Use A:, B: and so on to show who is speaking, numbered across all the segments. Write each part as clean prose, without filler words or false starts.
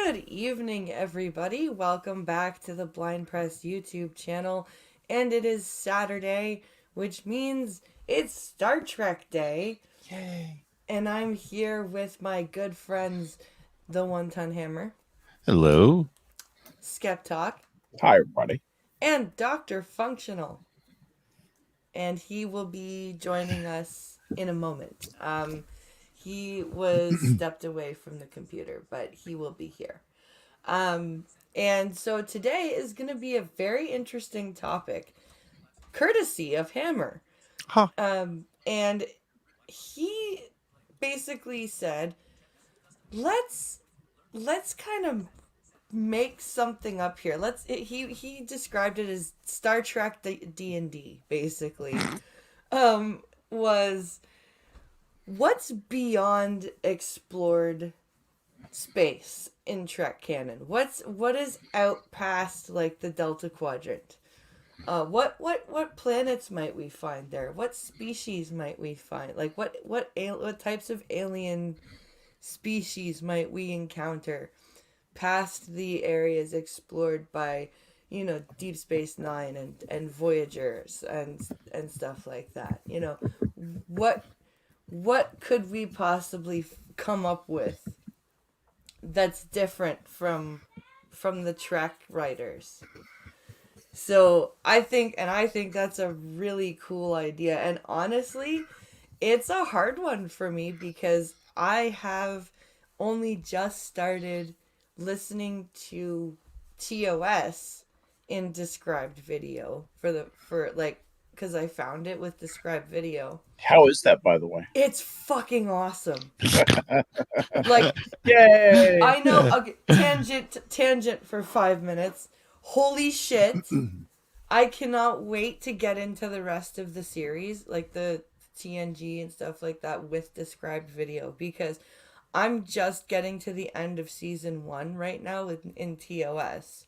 A: Good evening, everybody. Welcome back to the Blind Press YouTube channel. And it is Saturday, which means it's Star Trek Day.
B: Yay.
A: And I'm here with my good friends, the One Ton Hammer,
C: Hello.
A: Skeptalk,
B: Hi, everybody.
A: and Dr. Functional. And he will be joining us in a moment. He was stepped away from the computer, but he will be here. And so today is going to be a very interesting topic, courtesy of Hammer.
C: Huh.
A: And he basically said, let's kind of make something up here. He described it as Star Trek D&D, basically. Was what's beyond explored space in Trek canon? What is out past like the Delta Quadrant? What planets might we find there? What species might we find? Like what types of alien species might we encounter past the areas explored by, Deep Space Nine and Voyagers and stuff like that? What could we possibly come up with that's different from the Trek writers? So I think that's a really cool idea. And honestly, it's a hard one for me because I have only just started listening to TOS in described video because I found it with described video.
B: How is that, by the way?
A: It's fucking awesome. Like,
B: yay!
A: I know. Okay, tangent for 5 minutes. Holy shit! I cannot wait to get into the rest of the series, like the TNG and stuff like that, with described video, because I'm just getting to the end of season 1 right now in TOS.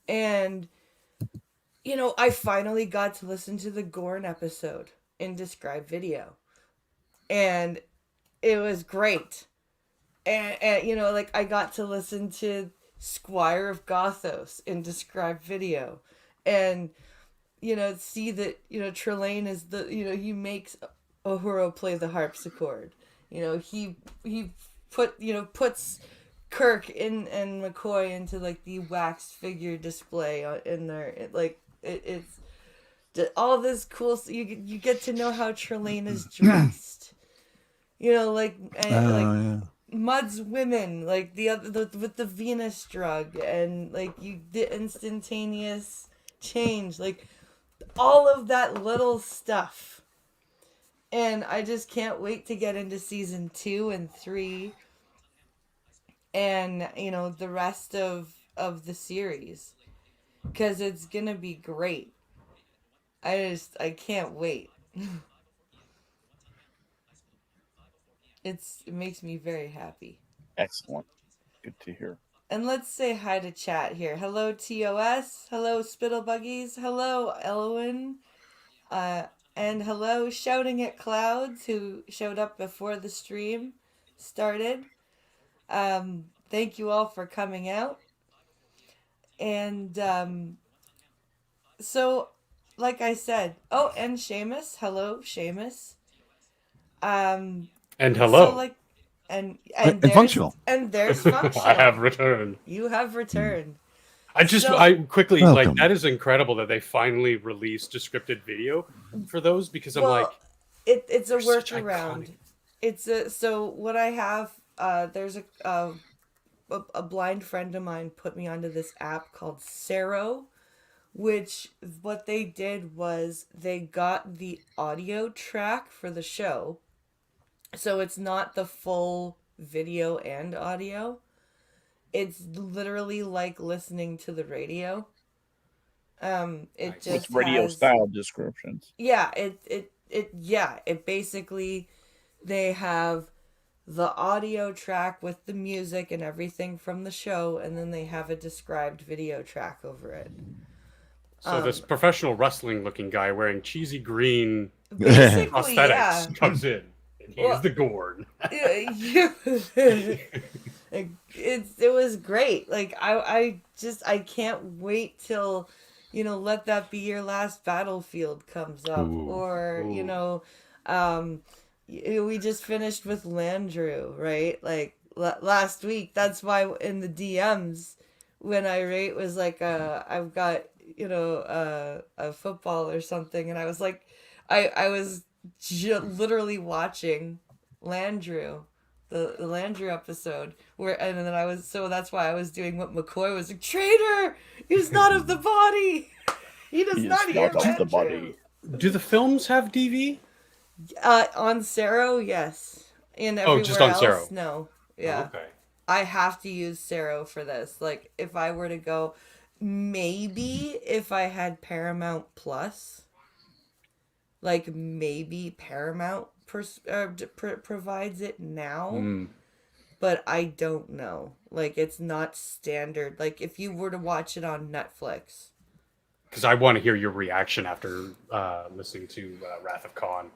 A: And, I finally got to listen to the Gorn episode in described video. And it was great. And I got to listen to Squire of Gothos in described video. And, see that, Trelane is he makes Uhura play the harpsichord. He puts Kirk and McCoy into like the wax figure display in there. It's all this cool. So you get to know how Trelane is dressed. Mud's women, like with the Venus drug, and like the instantaneous change, like all of that little stuff. And I just can't wait to get into season 2 and 3 and the rest of the series, because it's gonna be great. I can't wait. It makes me very happy.
B: Excellent. Good to hear.
A: And let's say hi to chat here. Hello, TOS. Hello, Spittlebuggies. Hello, Elwin. And hello, Shouting at Clouds, who showed up before the stream started. Thank you all for coming out. And so, like I said, and Seamus. Hello, Seamus.
D: And hello.
A: So and
C: Functional.
A: And there's Functional.
D: I have returned.
A: You have returned.
D: I quickly,
C: welcome.
D: that is incredible that they finally released descripted video for those, because
A: it's a
D: workaround.
A: So what I have, there's a blind friend of mine put me onto this app called Sero, which what they did was they got the audio track for the show. So it's not the full video and audio. It's literally like listening to the radio. It just
B: with radio style descriptions.
A: Yeah, it basically, they have the audio track with the music and everything from the show, and then they have a described video track over it.
D: So this professional wrestling looking guy wearing cheesy green
A: Basically,
D: prosthetics comes in. He's the Gorn.
A: It was great. Like I can't wait till, let that be your last battlefield comes up,
C: Ooh.
A: or we just finished with Landrew, right? Like last week. That's why in the DMs when I rate was like, I've got a football or something, and I was like, I was literally watching Landrew, the Landrew episode, and then that's why I was doing what McCoy was like, traitor, he's not of the body, he does
B: He is
A: not hear
B: not of the
A: Landrew.
B: body.
D: Do the films have DV?
A: On Saro, yes, and everywhere
D: just on
A: else,
D: Saro.
A: no. Yeah.
D: Okay.
A: I have to use Saro for this. Like, if I were to go, maybe if I had Paramount Plus, like maybe Paramount provides it now, but I don't know. Like, it's not standard. Like, if you were to watch it on Netflix.
D: Because I want to hear your reaction after listening to Wrath of Khan.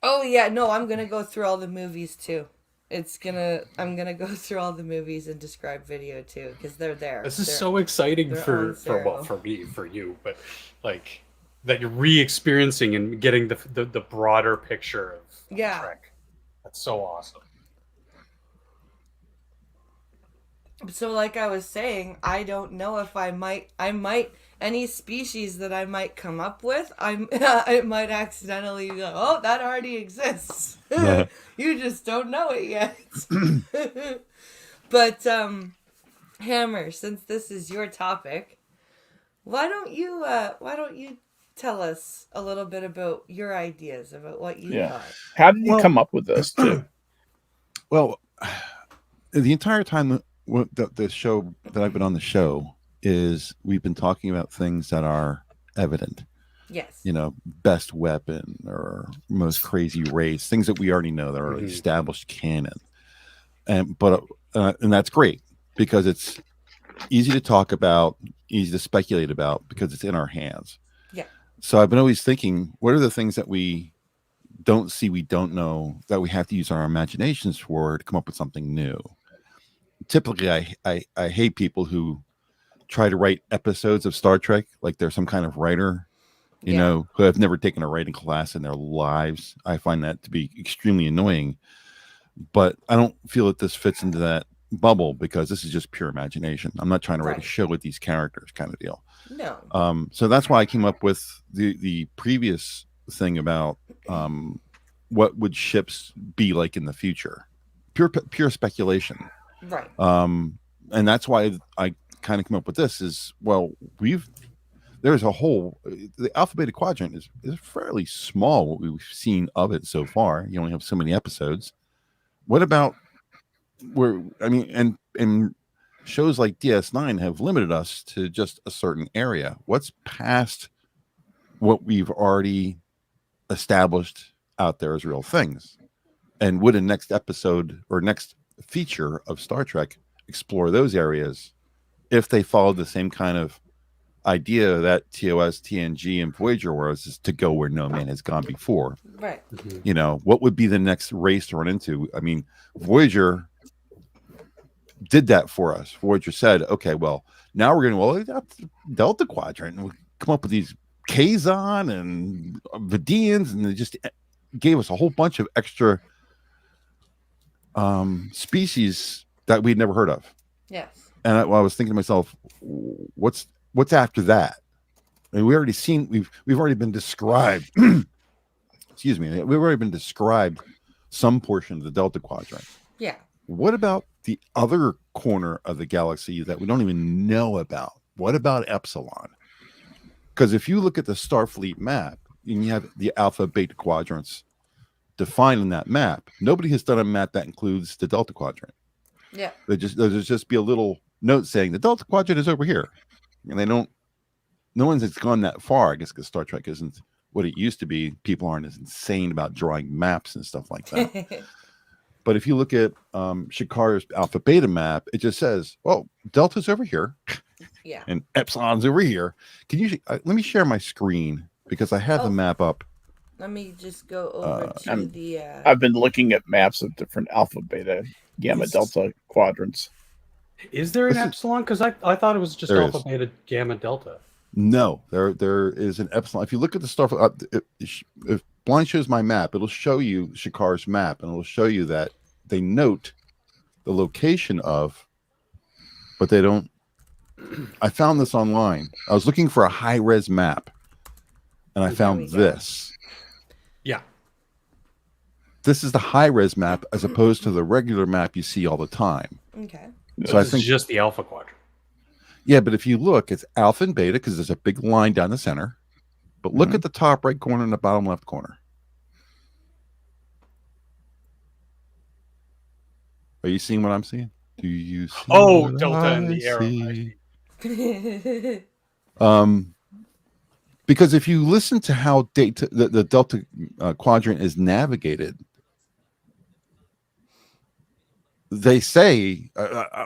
A: Oh yeah, no, I'm gonna go through all the movies too. I'm gonna go through all the movies and describe video too, because they're there.
D: This is so exciting for me, for you, but like that you're re-experiencing and getting the broader picture of Trek. That's so awesome.
A: So like I was saying, I don't know if I might any species that I might come up with, I might accidentally go, oh, that already exists. You just don't know it yet. But Hammer, since this is your topic, why don't you tell us a little bit about your ideas about what you thought?
B: How did you come up with this too?
C: Well, the entire time the show that I've been on the show is we've been talking about things that are evident.
A: Yes.
C: Best weapon or most crazy race, things that we already know that are established canon. And that's great because it's easy to talk about, easy to speculate about because it's in our hands.
A: Yeah.
C: So I've been always thinking, what are the things that we don't see, we don't know, that we have to use our imaginations for to come up with something new? Typically, I hate people who try to write episodes of Star Trek like they're some kind of writer, who have never taken a writing class in their lives. I find that to be extremely annoying. But I don't feel that this fits into that bubble because this is just pure imagination. I'm not trying to write a show with these characters kind of deal.
A: No.
C: So that's why I came up with the previous thing about what would ships be like in the future. Pure speculation.
A: Right.
C: And that's why I kind of come up with this is, well, there's a whole, the Alpha Beta Quadrant is fairly small, what we've seen of it so far. You only have so many episodes. What about and shows like DS9 have limited us to just a certain area. What's past what we've already established out there as real things? And would a next episode or next feature of Star Trek explore those areas if they followed the same kind of idea that TOS, TNG, and Voyager was, is to go where no man has gone before?
A: Right.
C: What would be the next race to run into? I mean, Voyager did that for us. Voyager said, okay, well, now we're going to Delta Quadrant, and we come up with these Kazon and Vidians, and they just gave us a whole bunch of extra species that we'd never heard of.
A: Yes.
C: And I was thinking to myself, what's after that? I mean, we've already been described. Excuse me. We've already been described some portion of the Delta Quadrant.
A: Yeah.
C: What about the other corner of the galaxy that we don't even know about? What about Epsilon? Because if you look at the Starfleet map and you have the Alpha Beta Quadrants defined in that map, nobody has done a map that includes the Delta Quadrant.
A: Yeah.
C: There's just be a little note saying the Delta Quadrant is over here, and no one's gone that far, I guess, because Star Trek isn't what it used to be. People aren't as insane about drawing maps and stuff like that. But if you look at Shakara's Alpha Beta map, it just says, well, Delta's over here.
A: Yeah.
C: And Epsilon's over here. Can you let me share my screen because I have the map up.
A: Let me just go over to the.
B: I've been looking at maps of different Alpha Beta gamma delta quadrants.
D: Is there an epsilon? Because I thought it was just alpha, beta, gamma, delta.
C: No, there is an epsilon. If you look at the stuff, if Blind shows my map, it'll show you Shikar's map, and it'll show you that they note the location of, but they don't. I found this online. I was looking for a high-res map, and I found this.
D: Yeah.
C: This is the high-res map as opposed to the regular map you see all the time.
A: Okay.
D: So I think it's just the alpha quadrant.
C: Yeah, but if you look, it's alpha and beta because there's a big line down the center. But look at the top right corner and the bottom left corner. Are you seeing what I'm seeing? Do you see?
D: Oh, delta and the arrow.
C: Because if you listen to how the delta quadrant is navigated, they say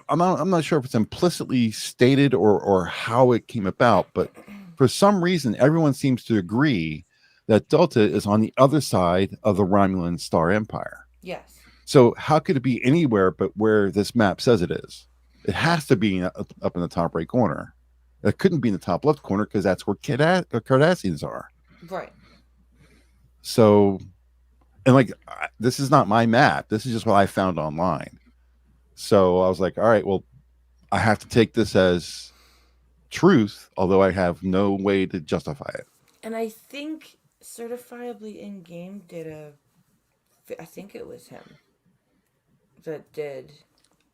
C: I'm not sure if it's implicitly stated or how it came about, but for some reason everyone seems to agree that delta is on the other side of the Romulan star empire.
A: Yes.
C: So how could it be anywhere but where this map says it is? It has to be up in the top right corner. It couldn't be in the top left corner because that's where Cardassians are.
A: Right.
C: So, and like, this is not my map. This is just what I found online. So I was like, all right, well, I have to take this as truth, although I have no way to justify it.
A: And I think Certifiably In-Game I think it was him that did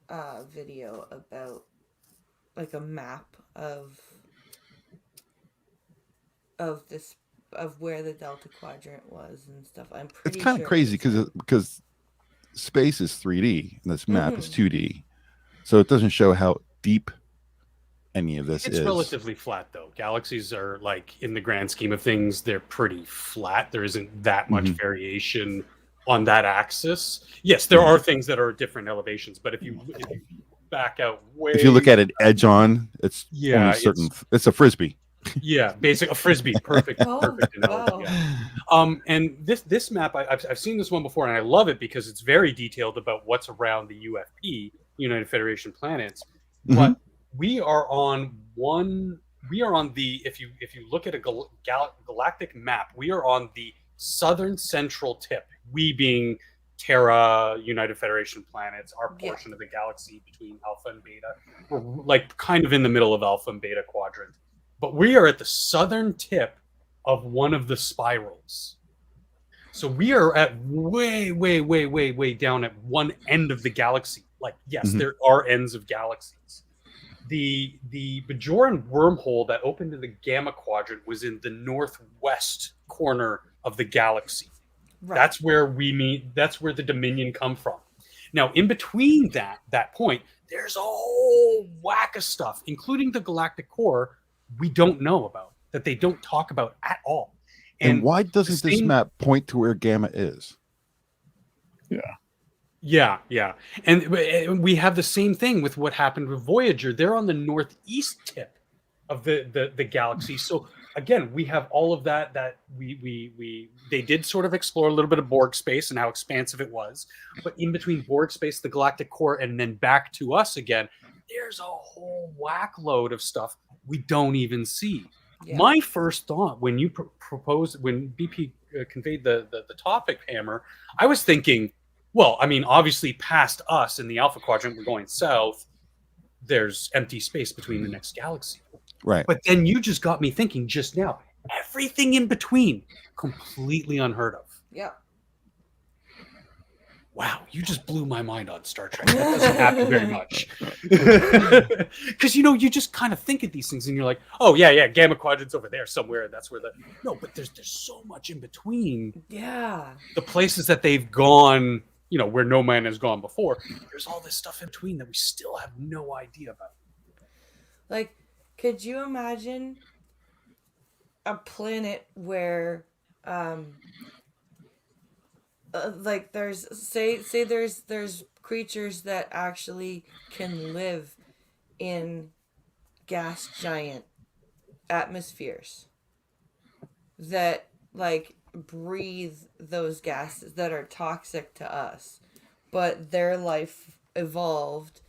A: a video about like a map of where the Delta Quadrant was and stuff. I'm pretty.
C: It's kind of crazy because space is 3D and this map is 2D, so it doesn't show how deep any of this is.
D: It's relatively flat though. Galaxies are, like, in the grand scheme of things, they're pretty flat. There isn't that much variation on that axis. Yes, there are things that are different elevations, but if you back out way,
C: if you look at it edge on, it's it's a frisbee.
D: Yeah, basic a frisbee, perfect analogy. Yeah. And this map, I've seen this one before, and I love it because it's very detailed about what's around the UFP, United Federation planets. But we are on the if you look at a galactic map, we are on the southern central tip. We being Terra, United Federation planets, our portion of the galaxy between Alpha and Beta. We're like kind of in the middle of Alpha and Beta quadrant. But we are at the southern tip of one of the spirals. So we are at way down at one end of the galaxy. Like, yes, there are ends of galaxies. The Bajoran wormhole that opened in the Gamma Quadrant was in the northwest corner of the galaxy. Right. That's where we meet. That's where the Dominion come from. Now, in between that point, there's a whole whack of stuff, including the galactic core, we don't know about, that they don't talk about at all.
C: And why doesn't this map point to where Gamma is?
D: Yeah. And we have the same thing with what happened with Voyager. They're on the northeast tip of the galaxy. So again, we have all of that they did sort of explore a little bit of Borg space and how expansive it was. But in between Borg space, the galactic core, and then back to us again, there's a whole whack load of stuff we don't even see. Yeah. My first thought when you proposed, when BP conveyed the topic, Hammer, I was thinking, well, I mean, obviously past us in the Alpha Quadrant, we're going south. There's empty space between the next galaxy.
C: Right.
D: But then you just got me thinking just now, everything in between, completely unheard of.
A: Yeah.
D: Wow, you just blew my mind on Star Trek. That doesn't happen very much. Because, you just kind of think of these things and you're like, oh, yeah, Gamma Quadrant's over there somewhere. That's where No, but there's so much in between.
A: Yeah.
D: The places that they've gone, where no man has gone before. There's all this stuff in between that we still have no idea about.
A: Like, could you imagine a planet where... like there's there's creatures that actually can live in gas giant atmospheres that like breathe those gases that are toxic to us, but their life evolved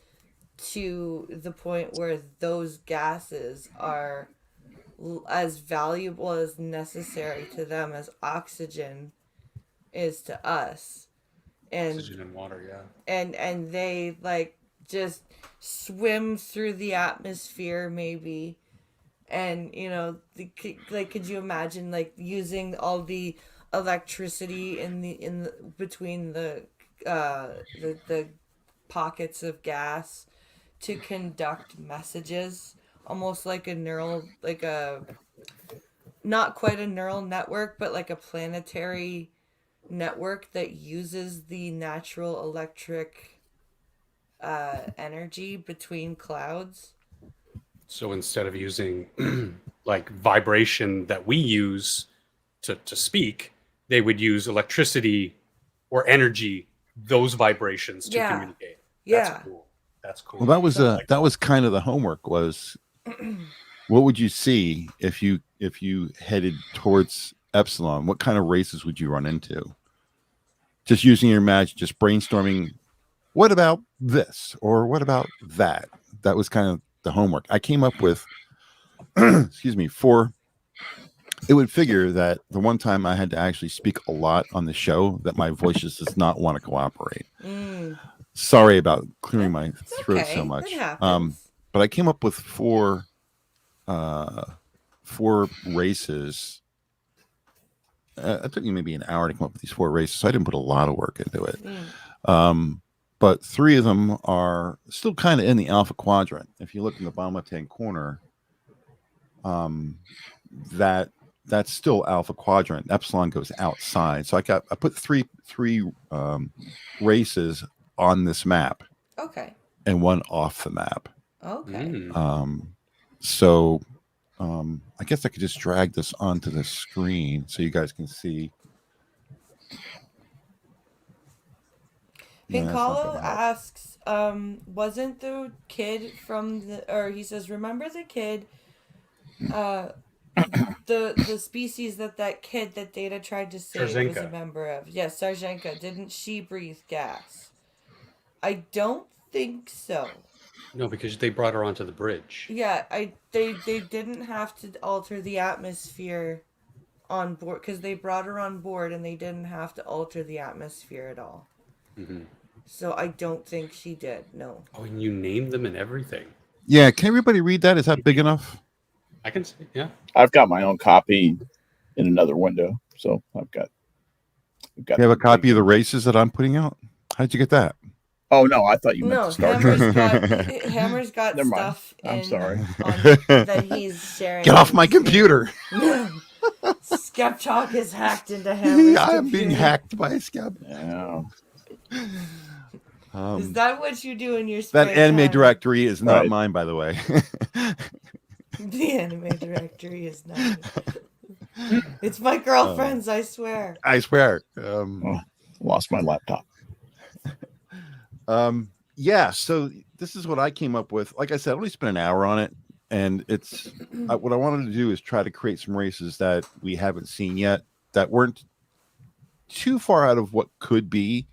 A: to the point where those gases are as valuable as necessary to them as oxygen is to us. And
D: Oxygen and water, yeah.
A: and they like just swim through the atmosphere maybe, and like, could you imagine like using all the electricity in the between the pockets of gas to conduct messages, almost like a neural, like a, not quite a neural network, but like a planetary network that uses the natural electric energy between clouds.
D: So instead of using like vibration that we use to speak, they would use electricity or energy, those vibrations to
A: Yeah.
D: communicate.
A: Yeah.
D: That's cool. That's cool.
C: Well, that was
A: So-
C: that was kind of the homework. Was what would you see if you headed towards Epsilon? What kind of races would you run into? Just using your magic, just brainstorming. What about this or what about that? That was kind of the homework. I came up with, excuse me, it would figure that the one time I had to actually speak a lot on the show, that my voice just does not want to cooperate. Sorry about clearing my throat so much.
A: It happens.
C: But I came up with four races. It took me maybe an hour to come up with these 4 races, so I didn't put a lot of work into it. But 3 of them are still kind of in the alpha quadrant. If you look in the bottom left-hand corner, that's still alpha quadrant. Epsilon goes outside. So I put three races on this map.
A: Okay.
C: And 1 off the map.
A: Okay.
C: So I guess I could just drag this onto the screen so you guys can see.
A: Pincalo asks, wasn't the kid or he says, remember the kid, the species that kid that Data tried to save was a
D: Sarzenka.
A: member of? Yes, Sarzenka. Didn't she breathe gas? I don't think so.
D: No, because they brought her onto the bridge.
A: Yeah, they didn't have to alter the atmosphere on board, because they brought her on board and they didn't have to alter the atmosphere at all. So I don't think she did. No.
D: Oh, and you named them and everything.
C: Yeah, can everybody read that? Is that big enough?
D: I can see. Yeah.
B: I've got my own copy in another window, so I've got.
C: You have a copy of the races that I'm putting out? How'd you get that?
B: Oh no, I thought you meant the Star Trek.
A: Hammer's got
B: Never mind.
A: stuff.
B: I'm sorry.
A: That he's sharing.
C: Get off my computer!
A: Skep Talk is hacked into Hammer's
C: I'm being
A: computer.
C: hacked by a Skep.
B: Yeah.
A: Is that what you do in your spare
C: That anime
A: time?
C: directory is not
B: Right.
C: mine, by the way.
A: The anime directory is not. It's my girlfriend's, I swear.
C: I swear.
B: Lost my laptop.
C: Yeah, so this is what I came up with. Like I said, I only spent an hour on it, and it's what I wanted to do is try to create some races that we haven't seen yet, that weren't too far out of what could be,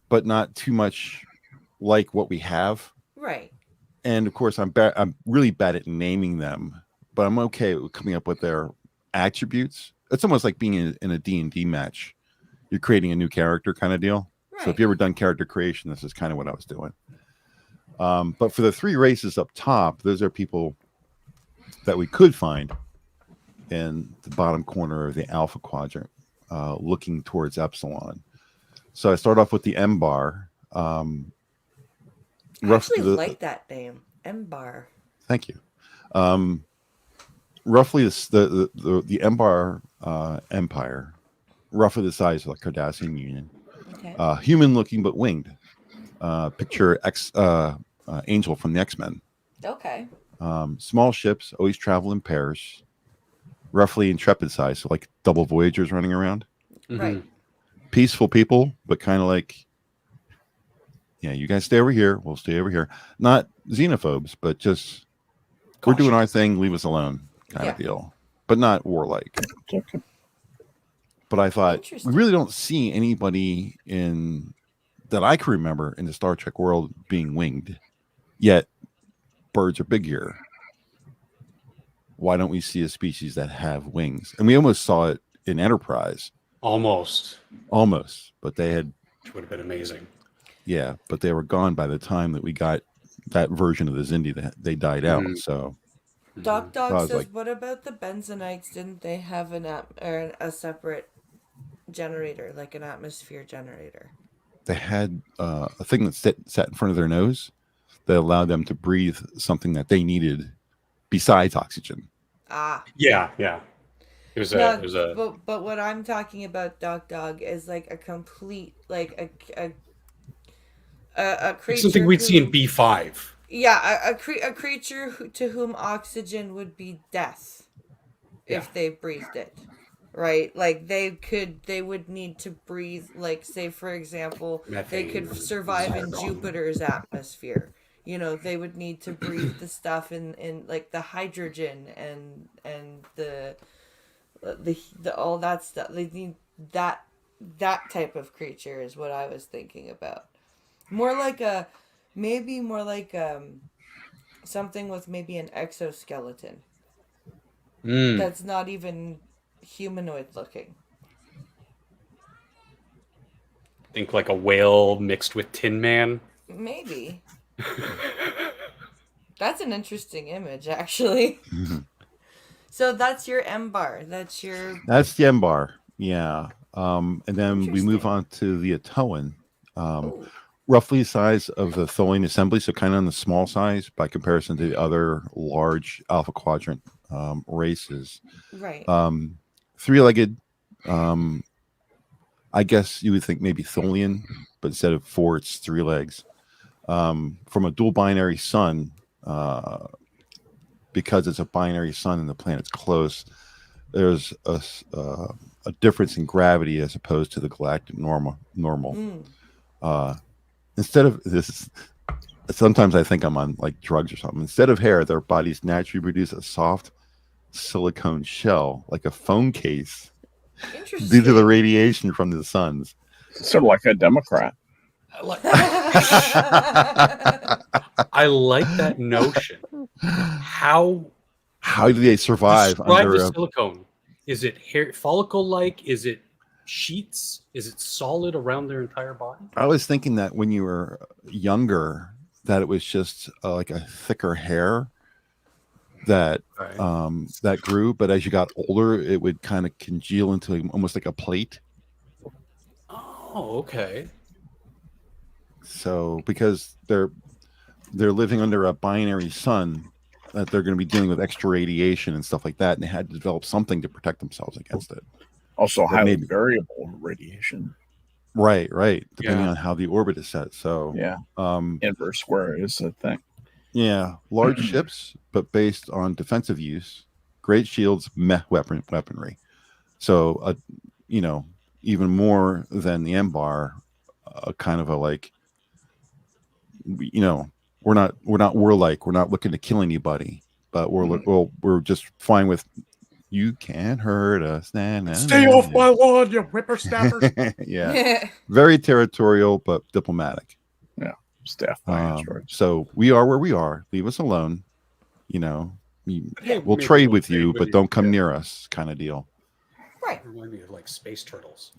C: but not too much like what we have.
A: Right.
C: And of course, I'm really bad at naming them, but I'm okay with coming up with their attributes. It's almost like being in a D&D match. You're creating a new character kind of deal.
A: Right.
C: So if you ever done character creation, this is kind of what I was doing. But for the 3 races up top, those are people that we could find in the bottom corner of the alpha quadrant, looking towards Epsilon. So I start off with the M bar.
A: I actually like that name, M-Bar.
C: Thank you. Roughly the M bar empire, roughly the size of the Cardassian Union.
A: Okay.
C: Human looking but winged. Picture Angel from the X-Men.
A: Okay.
C: Small ships always travel in pairs, roughly intrepid size, so like double Voyagers running around.
A: Right.
C: Peaceful people, but kind of like, yeah, you guys stay over here, we'll stay over here. Not xenophobes, but just we're doing our thing, leave us alone kind of deal, but not warlike.
B: Okay.
C: But I thought we
A: Interesting.
C: really don't see anybody in that I can remember in the Star Trek world being winged. Yet birds are big here. Why don't we see a species that have wings? And we almost saw it in Enterprise.
D: Almost,
C: But they had,
D: which would have been amazing.
C: yeah, but they were gone by the time that we got that version of the Xindi. That they died out. So
A: Doc Dog
C: I was
A: says,
C: like-
A: "What about the Benzonites? Didn't they have a separate generator, like an atmosphere generator?"
C: they had a thing that sat in front of their nose that allowed them to breathe something that they needed besides oxygen.
A: Ah.
D: Yeah. It was a.
A: But what I'm talking about, Doc Dog, is like a complete, like a creature.
D: Something we'd see in B5.
A: Yeah, a creature to whom oxygen would be death if they breathed it, right? Like they would need to breathe, like, say for example,
D: Methane
A: they could survive in Jupiter's atmosphere. You know, they would need to breathe the stuff in like the hydrogen and the all that stuff. They need that type of creature is what I was thinking about. More like something with maybe an exoskeleton that's not even humanoid looking.
D: Think like a whale mixed with Tin Man.
A: Maybe. That's an interesting image, actually. So that's your M-bar. That's the
C: Embar. Yeah. And then we move on to the Atoan. Roughly the size of the Tholian assembly, so kind of on the small size by comparison to the other large Alpha Quadrant races.
A: Right.
C: Three-legged. I guess you would think maybe Tholian, but instead of 4, it's 3 legs. From a dual binary sun, because it's a binary sun and the planet's close, there's a difference in gravity as opposed to the galactic normal. Instead of this, sometimes I think I'm on like drugs or something. Instead of hair, their bodies naturally produce a soft silicone shell, like a phone case, due to the radiation from the suns.
B: Sort of like a Democrat.
D: I like that notion. How
C: do they survive
D: describe
C: under
D: the silicone? Is it hair follicle-like? Is it sheets? Is it solid around their entire body?
C: I was thinking that when you were younger, that it was just like a thicker hair that that grew, but as you got older, it would kind of congeal into almost like a plate.
D: Oh, okay.
C: So because they're living under a binary sun, that they're going to be dealing with extra radiation and stuff like that, and they had to develop something to protect themselves against it.
B: Also, highly variable radiation.
C: Right. Depending on how the orbit is set. So
B: yeah, inverse square is a thing.
C: Yeah, large ships, but based on defensive use. Great shields, weaponry. So, even more than the Embar, kind of a like, we're not warlike. We're not looking to kill anybody, but we're just fine with. You can't hurt us.
D: Stay off my lawn, you whippersnappers.
C: Yeah. Very territorial, but diplomatic.
B: Yeah. Staff by
C: so we are where we are. Leave us alone. We'll trade with you, but don't come near us, kind of deal.
A: Right.
D: Remind me of like space turtles.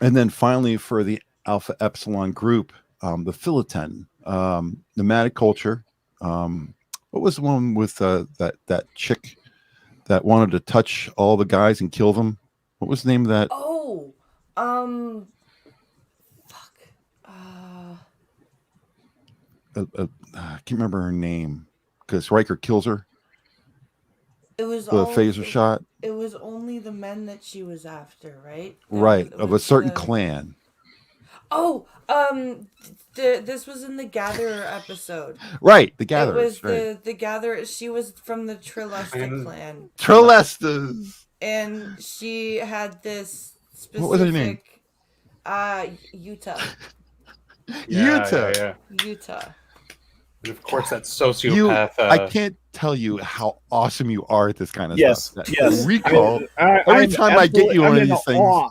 C: And then finally, for the Alpha Epsilon group, the Philiton, nomadic culture. What was the one with that chick that wanted to touch all the guys and kill them? What was the name of that?
A: Oh, fuck.
C: I can't remember her name because Riker kills her.
A: It was
C: the phaser shot.
A: It was only the men that she was after, right?
C: Right, of a certain clan.
A: Oh, this was in the Gatherer episode.
C: Right, the Gatherer.
A: It was the Gatherer. She was from the Trilesta clan.
C: Trilestas.
A: And she had this specific.
C: What was her name?
A: Utah.
D: Utah. And of course, that sociopath.
C: I can't tell you how awesome you are at this kind of stuff.
B: Yes.
C: Recall. Every time I get you one of these things,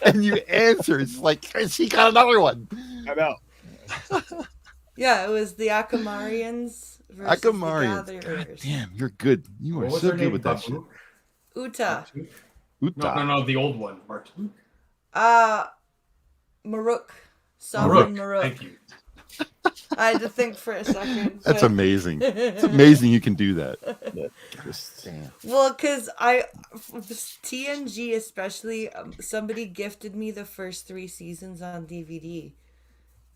C: and you answer, it's like, she got another one.
B: I know.
A: Yeah, it was the Akamarians versus
C: Akamarians.
A: the
C: God
A: Gatherers.
C: damn, you're good. You are
E: What was
C: so
E: her
C: good
E: name?
C: with that shit.
E: Babu?
A: Uta.
C: Uta.
E: No, the old one. Martin.
A: Maruk. Sovereign Maruk.
E: Thank you.
A: I had to think for a second.
C: That's
A: but-
C: amazing. It's amazing you can do that.
B: Yeah, just-
A: Well, because TNG especially, somebody gifted me the first 3 seasons on DVD.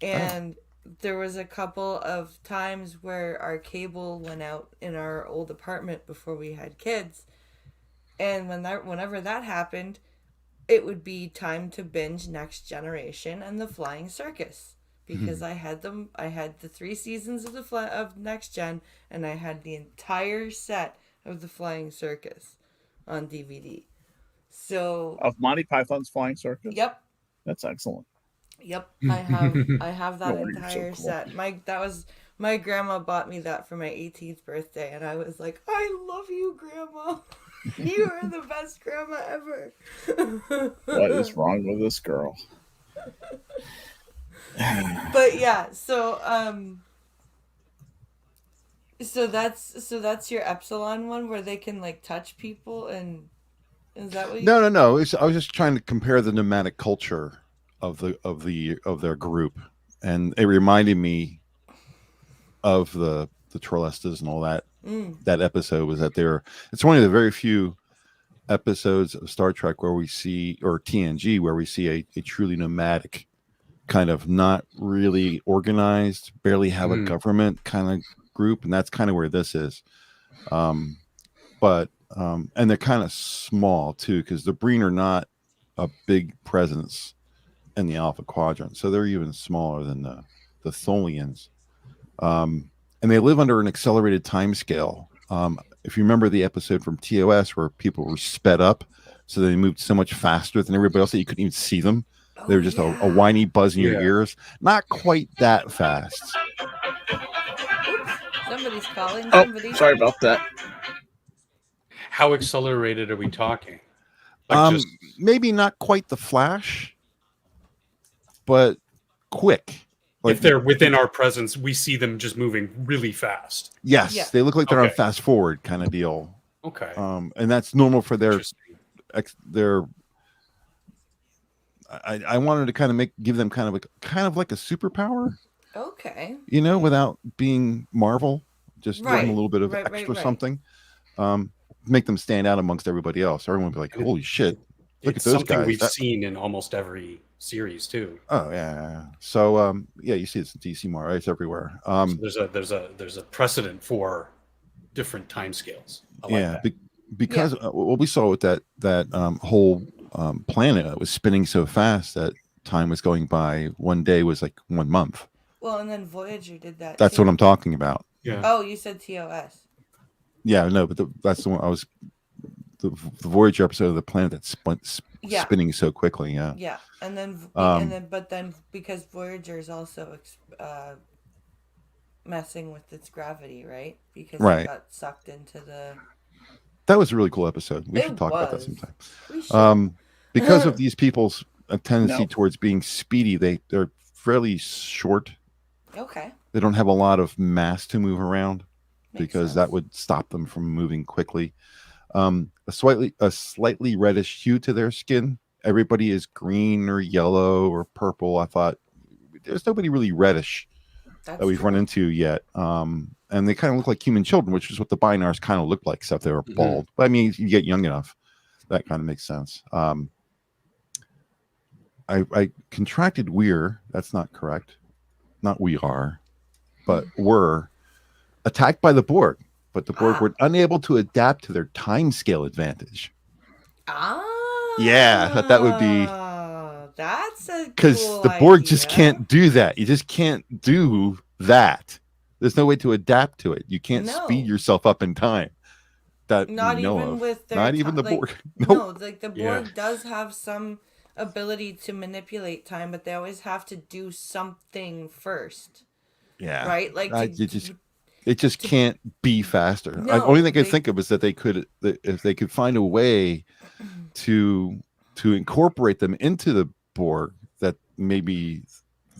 A: And there was a couple of times where our cable went out in our old apartment before we had kids. And whenever that happened, it would be time to binge Next Generation and the Flying Circus. Because I had the 3 seasons of Next Gen, and I had the entire set of the Flying Circus on DVD. So
B: of Monty Python's Flying Circus.
A: yep,
B: That's excellent.
A: I have that
B: No wonder you're so
A: entire
B: cool.
A: set. My grandma bought me that for my 18th birthday, and I was like, I love you, Grandma. You are the best grandma ever.
B: What is wrong with this girl?
A: But yeah, so that's your Epsilon one where they can like touch people, and is that what you
C: No. I was just trying to compare the nomadic culture of their group, and it reminded me of the Trolestas and all that. That episode was that it's one of the very few episodes of Star Trek where we see, or TNG, where we see a truly nomadic kind of not really organized, barely have a government kind of group, and that's kind of where this is. But and they're kind of small too, because the Breen are not a big presence in the Alpha Quadrant, so they're even smaller than the Tholians. And they live under an accelerated time scale. If you remember the episode from TOS where people were sped up, so they moved so much faster than everybody else that you couldn't even see them. They were just a whiny buzz in your ears. Not quite that fast.
A: Oops, somebody's calling
B: Oh,
A: somebody.
B: sorry about that.
D: How accelerated are we talking?
C: Maybe not quite the Flash, but quick.
D: If they're within our presence, we see them just moving really fast.
C: Yes,
A: Yeah.
C: they look like they're on
D: Okay.
C: fast forward kind of deal.
D: Okay.
C: And that's normal for their
D: Interesting.
C: I wanted to kind of give them kind of like a superpower,
A: Okay.
C: without being Marvel, just give them
A: Right.
C: a little bit of
A: Right,
C: extra
A: right.
C: something, make them stand out amongst everybody else. Everyone would be like, holy shit, look
D: It's
C: at those
D: something
C: guys.
D: we've seen in almost every series too.
C: Oh yeah. So you see it's in DC more, right? It's everywhere.
D: So there's a precedent for different timescales. I like that.
C: Because what we saw with that whole planet, it was spinning so fast that time was going by. One day was like 1 month.
A: Well, and then Voyager did that.
C: That's
A: too.
C: what I'm talking about.
D: Yeah.
A: Oh, you said TOS.
C: Yeah, no, but that's the one I was. The Voyager episode of the planet that's spinning so quickly. Yeah.
A: Yeah, and then because Voyager is also messing with its gravity, right? Because
C: Right.
A: it got sucked into the.
C: That was a really cool episode. We
A: It
C: should talk about that
A: was.
C: sometime.
A: We should.
C: Because of these people's tendency
B: No.
C: towards being speedy, they're fairly short.
A: Okay.
C: They don't have a lot of mass to move around,
A: Makes
C: because
A: sense.
C: that would stop them from moving quickly. A slightly reddish hue to their skin. Everybody is green or yellow or purple. I thought there's nobody really reddish
A: That's
C: that we've run
A: true.
C: into yet. And they kind of look like human children, which is what the Binars kind of looked like, except they were bald. But I mean, you get young enough, that kind of makes sense. I contracted Weir. That's not correct. Not we are, but were attacked by the Borg. But the Borg were unable to adapt to their time scale advantage. Yeah, I thought that would be.
A: That's a
C: Because
A: cool
C: the Borg just
A: idea.
C: can't do that. You just can't do that. There's no way to adapt to it. You can't
A: No.
C: speed yourself up in time. That
A: Not
C: we know
A: even
C: of.
A: with their
C: Not even the
A: like,
C: Borg.
A: No, like the Borg
D: Yeah.
A: does have some ability to manipulate time, but they always have to do something
C: Yeah.
A: right? Like
C: It just can't be faster. The
A: No,
C: only thing I could
A: they-
C: think of is that if they could find a way to incorporate them into the Borg, that maybe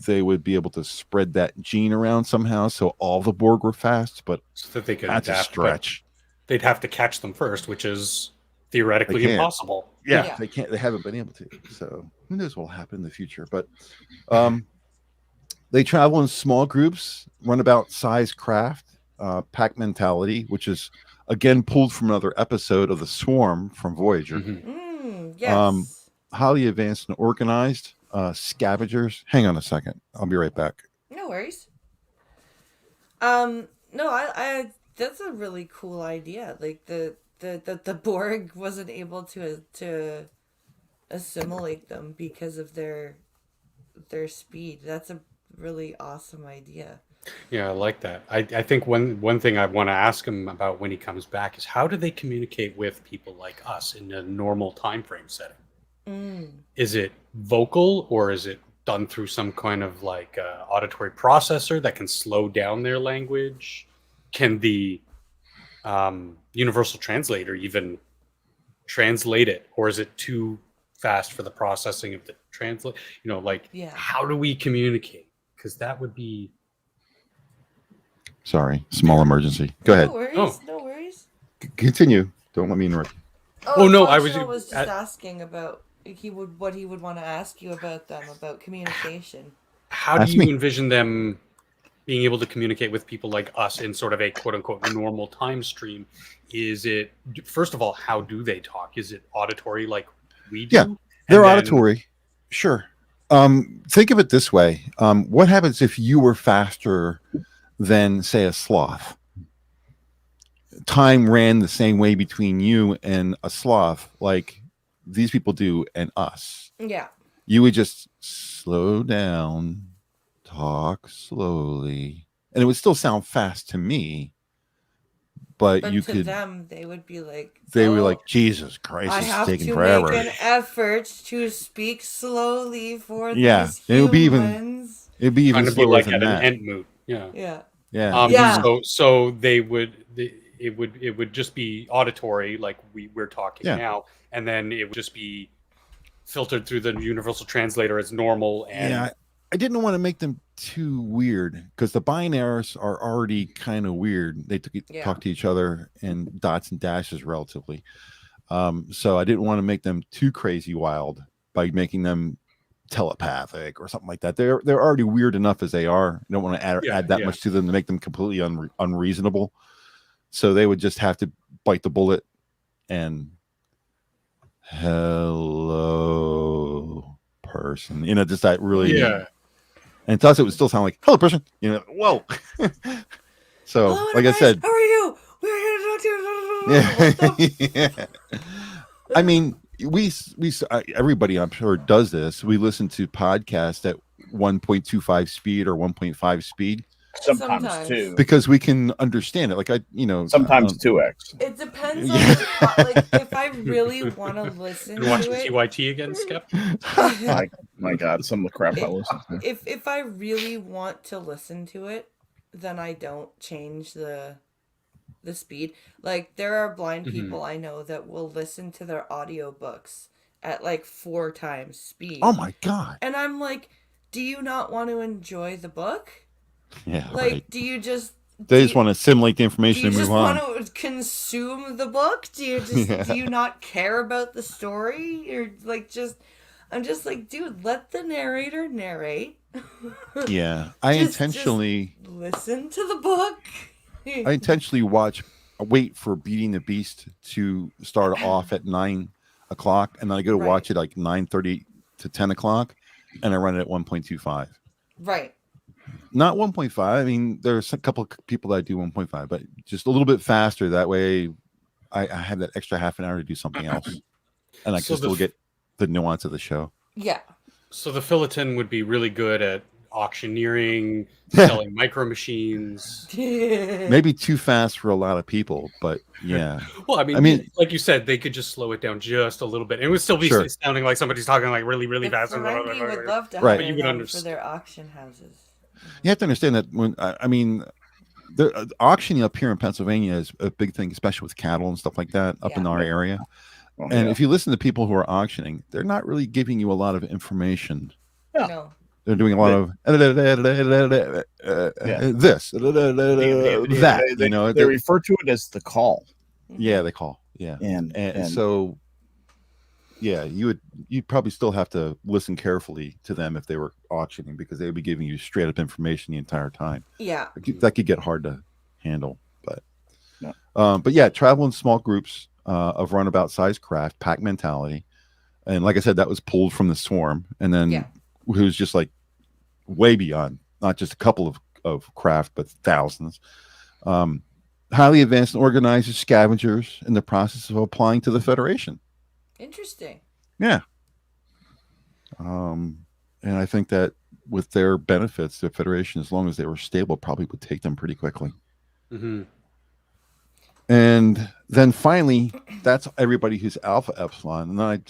C: they would be able to spread that gene around somehow so all the Borg were fast, but
D: So that they could
C: that's a
D: adapt.
C: stretch.
D: They'd have to catch them first, which is theoretically
C: They can't.
D: impossible.
C: Yeah,
A: Yeah.
C: they can't. They haven't been able to. So who knows what will happen in the future? But they travel in small groups, runabout size craft, pack mentality, which is again pulled from another episode of the Swarm from Voyager.
A: Yes.
C: Highly advanced and organized. Scavengers. Hang on a second. I'll be right back.
A: No worries. No, I that's a really cool idea. Like the Borg wasn't able to assimilate them because of their speed. That's a really awesome idea.
D: Yeah, I like that. I think one thing I want to ask him about when he comes back is how do they communicate with people like us in a normal time frame setting? Is it vocal or is it done through some kind of like auditory processor that can slow down their language? Can the universal translator even translate it, or is it too fast for the processing of the translate? You know, like how do we communicate? Because that would be.
C: Sorry, small emergency. Go ahead.
A: No worries. No worries.
C: Continue. Don't let me interrupt.
D: Oh, no, I
A: Functional
D: was
A: just asking about what he would want to ask you about them, about communication.
D: How do you envision them being able to communicate with people like us in sort of a quote unquote normal time stream? Is it, first of all, how do they talk? Is it auditory like we do?
C: Yeah, they're auditory. Sure. Think of it this way. What happens if you were faster than, say, a sloth? Time ran the same way between you and a sloth, like these people do, and us.
A: Yeah.
C: You would just slow down, talk slowly, and it would still sound fast to me. But you
A: to
C: could.
A: Them, they would be like.
C: They were like, Jesus Christ,
A: I
C: it's
A: have
C: taking
A: to
C: forever.
A: make an effort to speak slowly for these humans.
C: It would be even. It'd be even slower
D: like
C: than
D: at
C: that.
D: an end mood. Yeah.
A: Yeah.
C: Yeah.
D: So they would. It would just be auditory, like we're talking now, and then it would just be filtered through the universal translator as normal. And
C: I didn't want to make them too weird because the binaries are already kind of weird. They talk to each other in dots and dashes relatively. So I didn't want to make them too crazy wild by making them telepathic or something like that. They're already weird enough as they are. You don't want to add that much to them to make them completely unreasonable. So they would just have to bite the bullet and hello person, just that really, and to us it would still sound like hello person, whoa. So
A: hello,
C: like I said,
A: how are you? We're here to
C: I mean, we everybody I'm sure does this. We listen to podcasts at 1.25 speed or 1.5 speed.
B: Sometimes 2,
C: because we can understand it. Like
B: sometimes 2x.
A: It depends on like if I really want to listen.
D: You're watching TYT again, Skip?
B: my God, some of the crap I listen to.
A: If I really want to listen to it, then I don't change the speed. Like there are blind people I know that will listen to their audiobooks at like 4 times speed.
C: Oh my God!
A: And I'm like, do you not want to enjoy the book?
C: Yeah,
A: like,
C: right.
A: do you just?
C: They just want to assimilate the information and move on.
A: Do you just want to consume the book? Do you just do you not care about the story? Or like I'm just like, dude, let the narrator narrate.
C: Yeah, I intentionally
A: listen to the book.
C: I intentionally wait for Beating the Beast to start off at 9 o'clock, and then I go to watch it like 9:30 to 10 o'clock, and I run it at 1.25.
A: Right.
C: Not 1.5. I mean, there's a couple of people that do 1.5, but just a little bit faster. That way, I have that extra half an hour to do something else, and I can still get the nuance of the show.
A: Yeah.
D: So the Philiton would be really good at auctioneering, selling micro machines.
C: Maybe too fast for a lot of people, but yeah.
D: Well, I mean, like you said, they could just slow it down just a little bit. It would still be sounding like somebody's talking like really, really fast.
A: The Ferengi would love to hire them for their auction houses.
C: You have to understand that when the auctioning up here in Pennsylvania is a big thing, especially with cattle and stuff like that up in our area. And if you listen to people who are auctioning, they're not really giving you a lot of information.
A: No.
C: They're doing a lot of this, that. You know,
B: they refer to it as the call.
C: Yeah, they call. Yeah, and so yeah, you'd probably still have to listen carefully to them if they were auctioning, because they would be giving you straight up information the entire time.
A: Yeah,
C: that could get hard to handle. But
B: No.
C: but yeah, travel in small groups of runabout size craft, pack mentality, and like I said, that was pulled from the Swarm, and then who's just like way beyond, not just a couple of craft, but thousands. Highly advanced and organized scavengers in the process of applying to the Federation.
A: Interesting.
C: Yeah. And I think that with their benefits, the Federation, as long as they were stable, probably would take them pretty quickly.
D: Mm-hmm.
C: And then finally, that's everybody who's Alpha Epsilon. And then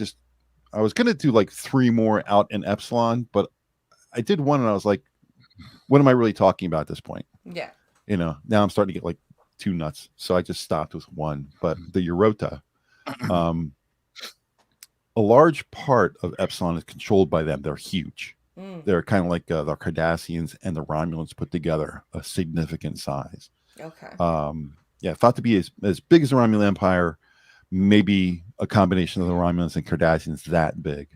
C: I was going to do like 3 more out in Epsilon, but I did one and I was like, what am I really talking about at this point?
A: Yeah.
C: You know, now I'm starting to get like too nuts. So I just stopped with one. But the Eurota, a large part of Epsilon is controlled by them. They're huge. They're kind of like the Cardassians and the Romulans put together, a significant size.
A: Okay.
C: Yeah, thought to be as big as the Romulan Empire, maybe a combination of the Romulans and Cardassians that big.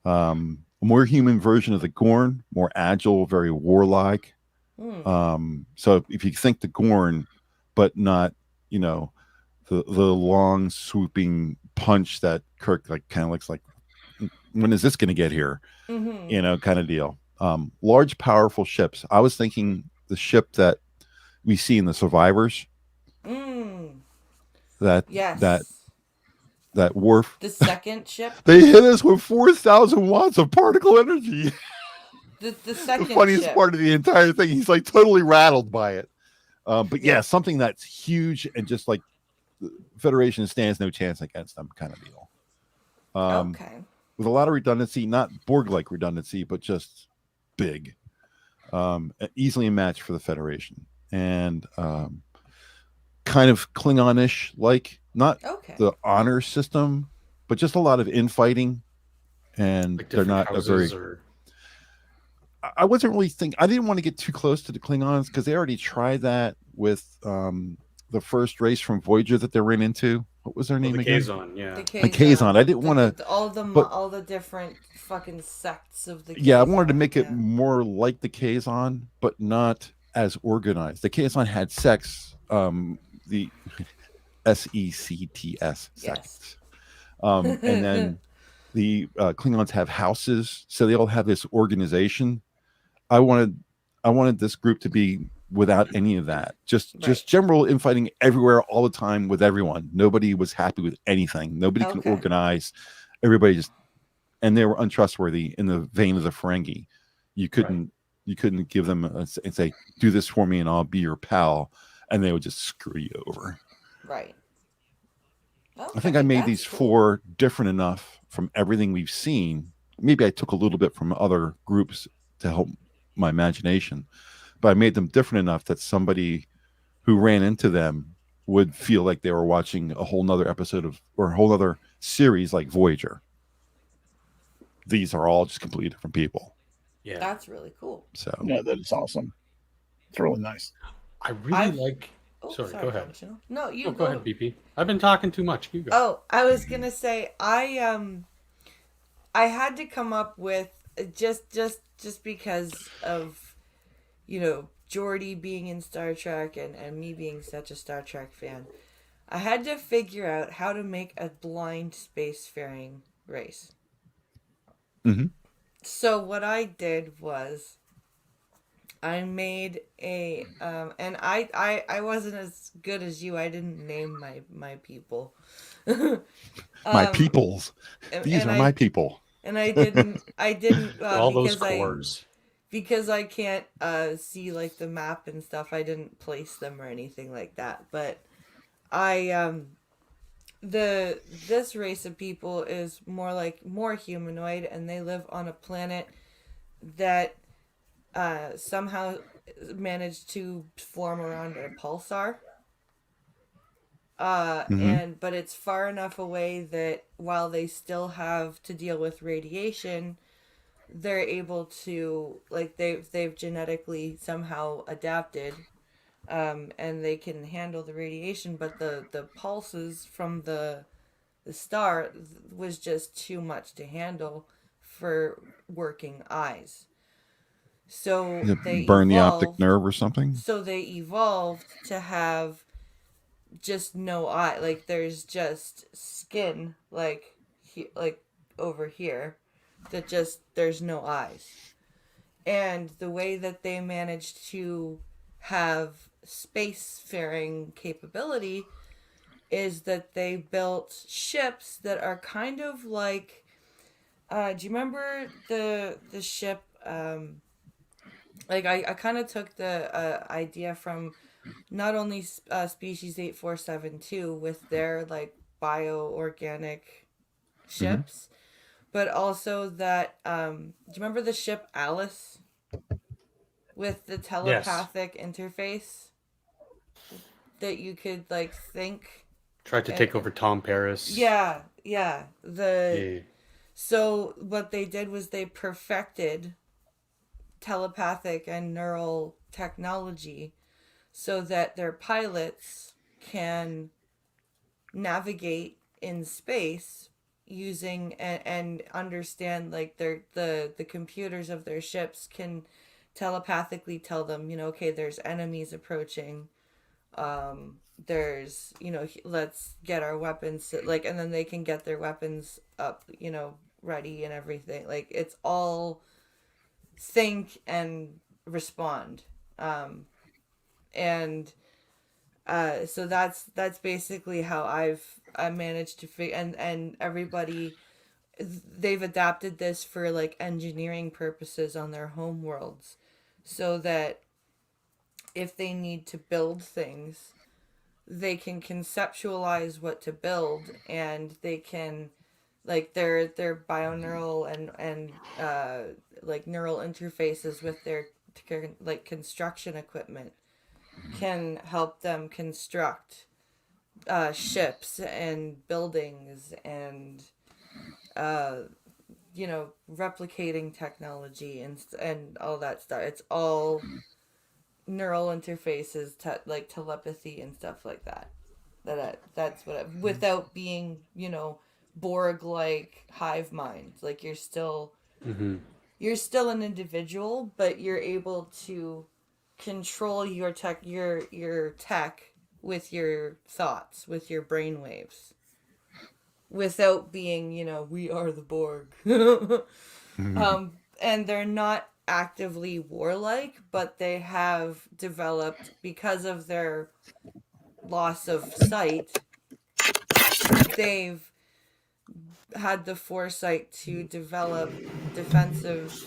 C: A more human version of the Gorn, more agile, very warlike. So if you think the Gorn, but not, you know, the long swooping punch that Kirk like kind of looks like, when is this going to get here? You know, kind of deal. Large, powerful ships. I was thinking the ship that we see in the Survivors. That Worf.
A: The second ship.
C: They hit us with 4,000 watts of particle energy.
A: The second.
C: The funniest
A: ship.
C: part of the entire thing. He's like totally rattled by it. But yeah, something that's huge and just like the Federation stands no chance against them, kind of deal.
A: Okay.
C: With a lot of redundancy, not Borg-like redundancy, but just big. Easily a match for the Federation. And kind of Klingon-ish, like not the honor system, but just a lot of infighting. And like they're not a very... I wasn't really thinking... I didn't want to get too close to the Klingons because they already tried that with the first race from Voyager that they ran into. What was their name again?
D: Kazon, yeah.
C: The Kazon. I didn't want to...
A: All the different fucking sects of the Kazon.
C: Yeah, I wanted to make it more like the Kazon, but not as organized. The Kazon had sects, the SECTS sects. And then the Klingons have houses, so they all have this organization. I wanted this group to be without any of that. Just general infighting everywhere, all the time, with everyone. Nobody was happy with anything. Nobody can organize. Everybody just, and they were untrustworthy in the vein of the Ferengi. You couldn't give them and say, do this for me and I'll be your pal, and they would just screw you over.
A: Right. Okay,
C: I think I made these 4 different enough from everything we've seen. Maybe I took a little bit from other groups to help my imagination, but I made them different enough that somebody who ran into them would feel like they were watching a whole nother episode or a whole other series like Voyager. These are all just completely different people.
D: Yeah,
A: that's really cool.
C: So
B: yeah, that is awesome. It's really nice.
D: I really like.
A: Oh,
D: sorry, go ahead.
A: No, you
D: go ahead, BP. I've been talking too much. You go.
A: Oh, I was gonna say I had to come up with just because of, you know, Geordi being in Star Trek and me being such a Star Trek fan. I had to figure out how to make a blind spacefaring race. So what I did was I made a and I wasn't as good as you. I didn't name my people.
C: My peoples. These are my people.
A: And I didn't
D: all those cores.
A: Because I can't see like the map and stuff. I didn't place them or anything like that. But this race of people is more humanoid, and they live on a planet that somehow managed to form around a pulsar. But it's far enough away that while they still have to deal with radiation, they're able to, like, they've genetically somehow adapted, and they can handle the radiation, but the pulses from the star was just too much to handle for working eyes. So they
C: Burn the optic
A: evolved.
C: nerve or something.
A: So they evolved to have just no eye. Like, there's just skin, like over here, that just, there's no eyes. And the way that they managed to have spacefaring capability is that they built ships that are kind of like, do you remember the ship, like, I kind of took the idea from not only Species 8472 with their, like, bioorganic ships, but also that, do you remember the ship Alice with the telepathic interface that you could, like, think?
D: Tried to take over Tom Paris.
A: Yeah.
D: Yeah.
A: So what they did was they perfected telepathic and neural technology so that their pilots can navigate in space using and understand, like, the computers of their ships can telepathically tell them, okay, there's enemies approaching, there's, let's get our weapons, like, and then they can get their weapons up, ready and everything. Like, it's all think and respond. And so that's basically how I managed to figure, and everybody, they've adapted this for, like, engineering purposes on their home worlds, so that if they need to build things, they can conceptualize what to build, and they can, like, their bioneural and like, neural interfaces with their, like, construction equipment can help them construct ships and buildings and replicating technology and all that stuff. It's all neural interfaces, like telepathy and stuff like that. That's what without being, Borg, like, hive mind. Like, you're still an individual, but you're able to control your tech with your thoughts, with your brainwaves, without being, we are the Borg. And they're not actively warlike, but they have developed, because of their loss of sight, they've had the foresight to develop defensive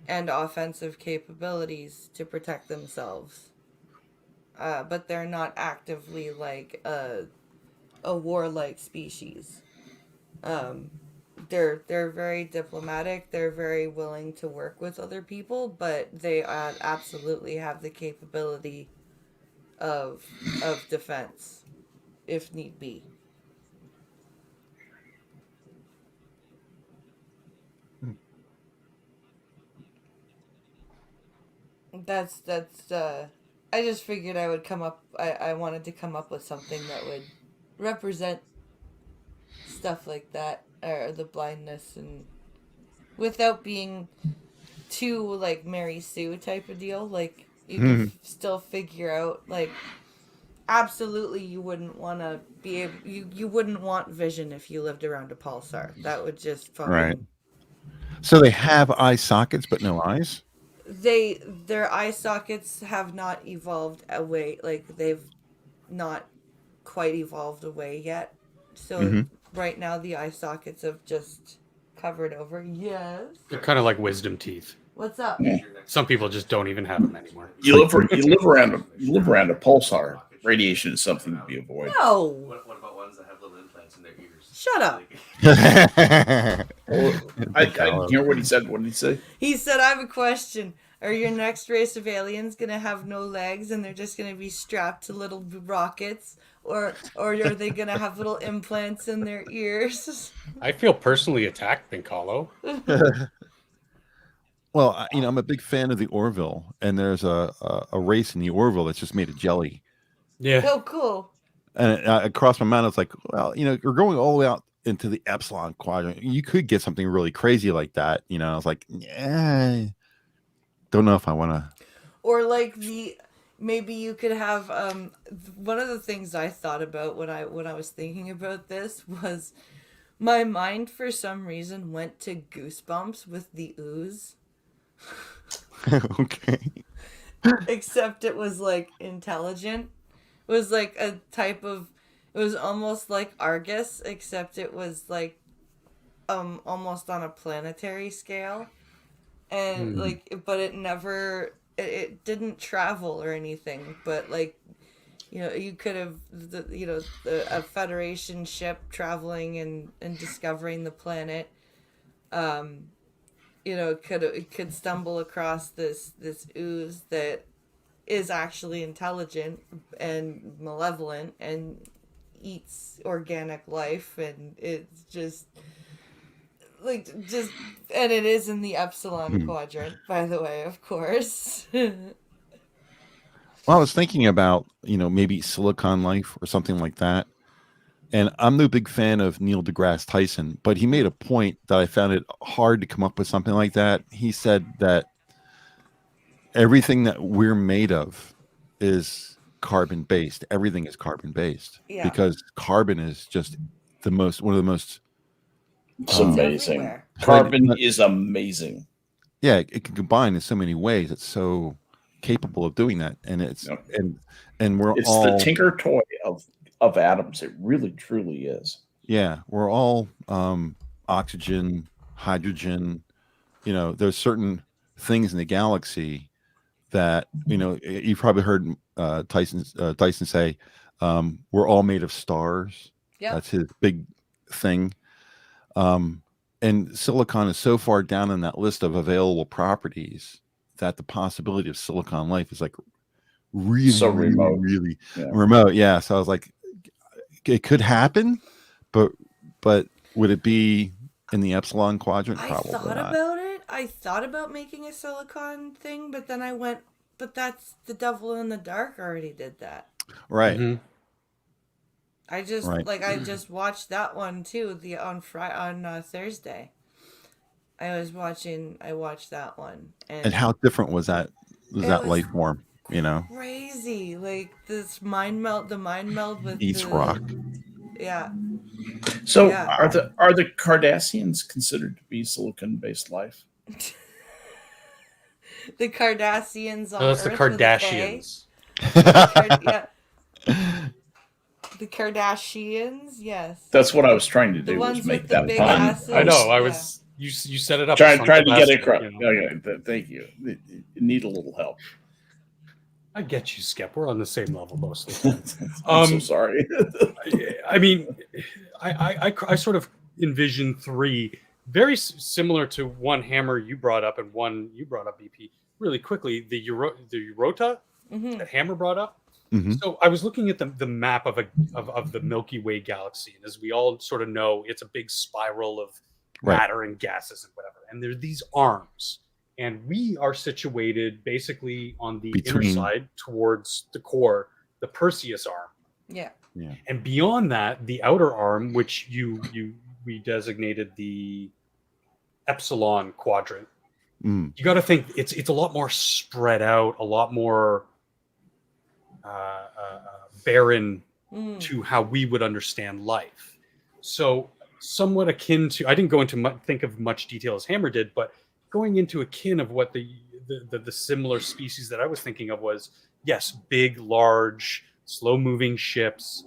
A: and offensive capabilities to protect themselves. But they're not actively, like, a warlike species. They're very diplomatic. They're very willing to work with other people, but they absolutely have the capability of defense, if need be. That's I just figured I would come up, I wanted to come up with something that would represent stuff like that, or the blindness, and without being too, like, Mary Sue type of deal. Like, you can still figure out, like, absolutely you wouldn't want to be able, you wouldn't want vision if you lived around a pulsar. That would just fucking...
C: Right. So they have eye sockets but no eyes?
A: Their eye sockets have not evolved away, like, they've not quite evolved away yet. So right now the eye sockets have just covered over. Yes.
D: They're kind of like wisdom teeth.
A: What's up?
B: Yeah.
D: Some people just don't even have them anymore.
B: You live around a pulsar. Radiation is something to be avoided.
A: No.
E: What about ones that have little implants in their ears?
A: Shut up.
B: Well, I didn't hear what he said. What did he say?
A: He said, I have a question. Are your next race of aliens going to have no legs and they're just going to be strapped to little rockets? Or are they going to have little implants in their ears?
D: I feel personally attacked, Pinkalo.
C: Well, I'm a big fan of the Orville, and there's a race in the Orville that's just made of jelly.
D: Yeah.
A: Oh, cool.
C: And it crossed my mind. I was like, well, you're going all the way out into the Epsilon quadrant. You could get something really crazy like that. I was like, yeah, don't know if I want to.
A: Or like maybe you could have one of the things I thought about when I was thinking about this was my mind for some reason went to Goosebumps with the ooze.
C: Okay.
A: Except it was like intelligent. It was like a type of, it was almost like Argus, except it was like almost on a planetary scale. And like, but it never, it didn't travel or anything, but like, you could have a Federation ship traveling and discovering the planet. It could stumble across this ooze that is actually intelligent and malevolent and eats organic life, and it's just and it is in the Epsilon quadrant, by the way, of course.
C: Well, I was thinking about, maybe Silicon Life or something like that. And I'm no big fan of Neil deGrasse Tyson, but he made a point that I found it hard to come up with something like that. He said that everything that we're made of is carbon based. Everything is carbon based because carbon is just one of the most.
B: It's amazing.
A: Everywhere.
B: Carbon is amazing.
C: Yeah, it can combine in so many ways. It's so capable of doing that, and it's and we're
B: it's
C: all
B: the Tinker toy of atoms. It really truly is.
C: Yeah, we're all oxygen, hydrogen. There's certain things in the galaxy that you've probably heard Dyson say, we're all made of stars.
A: Yeah,
C: That's his big thing. And silicon is so far down in that list of available properties that the possibility of Silicon Life is like really,
B: So remote.
C: really remote. Yeah. So I was like, it could happen, but would it be in the Epsilon quadrant? Probably not.
A: about it. I thought about making a silicon thing, but then I went, but that's The Devil in the Dark already did that.
C: Right.
D: Mm-hmm.
A: I just watched that one too. On Thursday. I watched that one.
C: And how different was that? Was that life form?
A: Crazy. Like this mind meld. The mind meld with
C: Eats rock.
A: Yeah.
B: So are the Cardassians considered to be silicon-based life?
A: The Cardassians on
D: that's
A: Earth
D: the Kardashians.
A: The Kardashians, yes.
B: That's what I was trying to do.
A: The
B: Was
A: ones
B: make
A: with the
B: that
A: big
B: pun.
A: asses.
D: I know.
A: Yeah.
D: You set it up.
B: Trying to get it across.
D: You know?
B: Okay, thank you. You need a little help.
D: I get you, Skep. We're on the same level mostly.
B: I'm so sorry.
D: I mean, I sort of envision three very similar to one Hammer you brought up and one you brought up, BP. Really quickly, the Eurota that Hammer brought up.
C: Mm-hmm.
D: So I was looking at the map of the Milky Way galaxy, and as we all sort of know, it's a big spiral of matter and gases and whatever. And there are these arms, and we are situated basically on the inner side towards the core, the Perseus arm.
A: Yeah.
C: Yeah.
D: And beyond that, the outer arm, which we designated the Epsilon quadrant.
C: Mm.
D: You got to think it's a lot more spread out, a lot more barren to how we would understand life. So somewhat akin to, I didn't go into think of much detail as Hammer did, but going into akin of what the similar species that I was thinking of was, yes, big, large, slow-moving ships.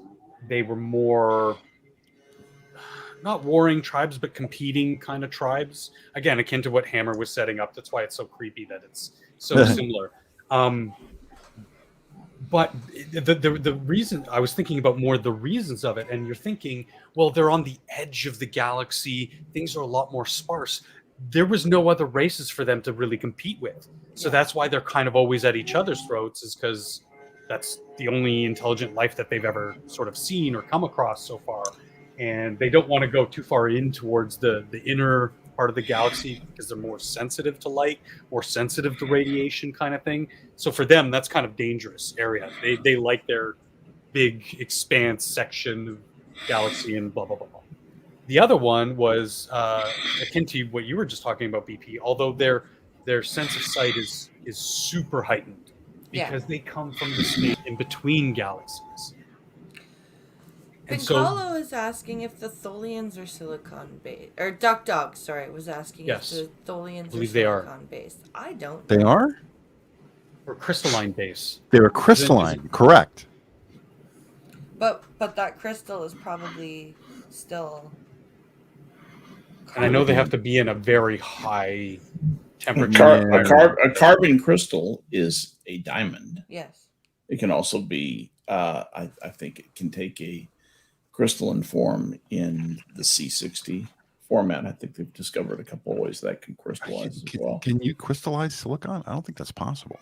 D: They were more not warring tribes, but competing kind of tribes. Again, akin to what Hammer was setting up. That's why it's so creepy that it's so similar. But the reason I was thinking about more the reasons of it, and you're thinking, well, they're on the edge of the galaxy. Things are a lot more sparse. There was no other races for them to really compete with. So that's why they're kind of always at each other's throats, is because that's the only intelligent life that they've ever sort of seen or come across so far. And they don't want to go too far in towards the inner part of the galaxy because they're more sensitive to light, more sensitive to radiation, kind of thing. So for them, that's kind of dangerous area. They like their big expanse section of galaxy and blah blah blah blah. The other one was akin to what you were just talking about, BP. Although their sense of sight is super heightened because they come from the space in between galaxies. And
A: Pincalo is asking if the Tholians are silicon based, or Duck Dog, sorry, was asking if the Tholians are silicon based. I don't.
C: They are?
D: Or crystalline base.
C: They were crystalline, correct.
A: But that crystal is probably still.
D: And I know they have to be in a very high temperature.
B: A carbon crystal is a diamond.
A: Yes.
B: It can also be. I think it can take a crystalline form in the C60 format. I think they've discovered a couple of ways that can crystallize as well.
C: Can you crystallize silicon? I don't think that's possible.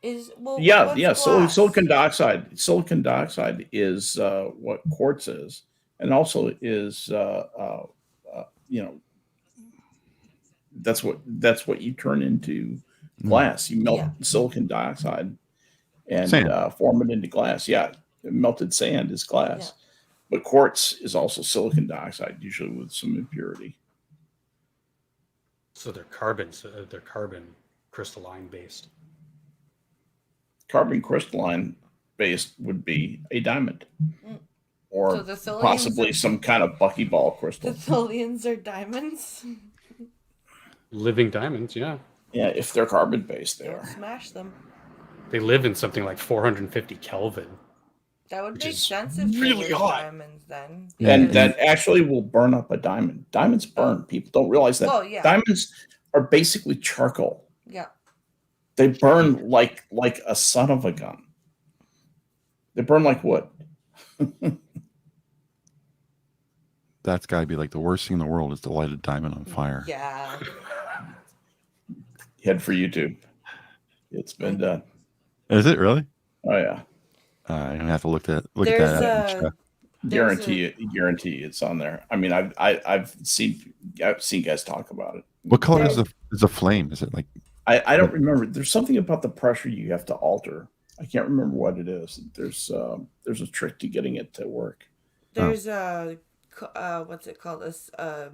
B: So silicon dioxide. Silicon dioxide is what quartz is, and also is that's what you turn into glass. You melt silicon dioxide and form it into glass. Yeah, melted sand is glass. Yeah. But quartz is also silicon dioxide, usually with some impurity.
D: So they're carbon crystalline based.
B: Carbon crystalline based would be a diamond. Or possibly some kind of buckyball crystal.
A: The Tholians are diamonds?
D: Living diamonds, yeah.
B: Yeah, if they're carbon based, they are.
A: Smash them.
D: They live in something like 450 Kelvin.
A: That would make sense if
D: really
A: they were
D: hot.
A: Diamonds then.
B: And that actually will burn up a diamond. Diamonds burn. People don't realize that.
A: Well, yeah.
B: Diamonds are basically charcoal.
A: Yeah.
B: They burn like a son of a gun. They burn like wood.
C: That's got to be like the worst thing in the world is to light a diamond on fire.
A: Yeah.
B: Head for YouTube. It's been done.
C: Is it really?
B: Oh yeah.
C: I'm gonna have to look at that.
B: Guarantee it's on there. I mean, I've seen guys talk about it.
C: What color is the flame? Is it like?
B: I don't remember. There's something about the pressure you have to alter. I can't remember what it is. There's a trick to getting it to work.
A: There's what's it called? A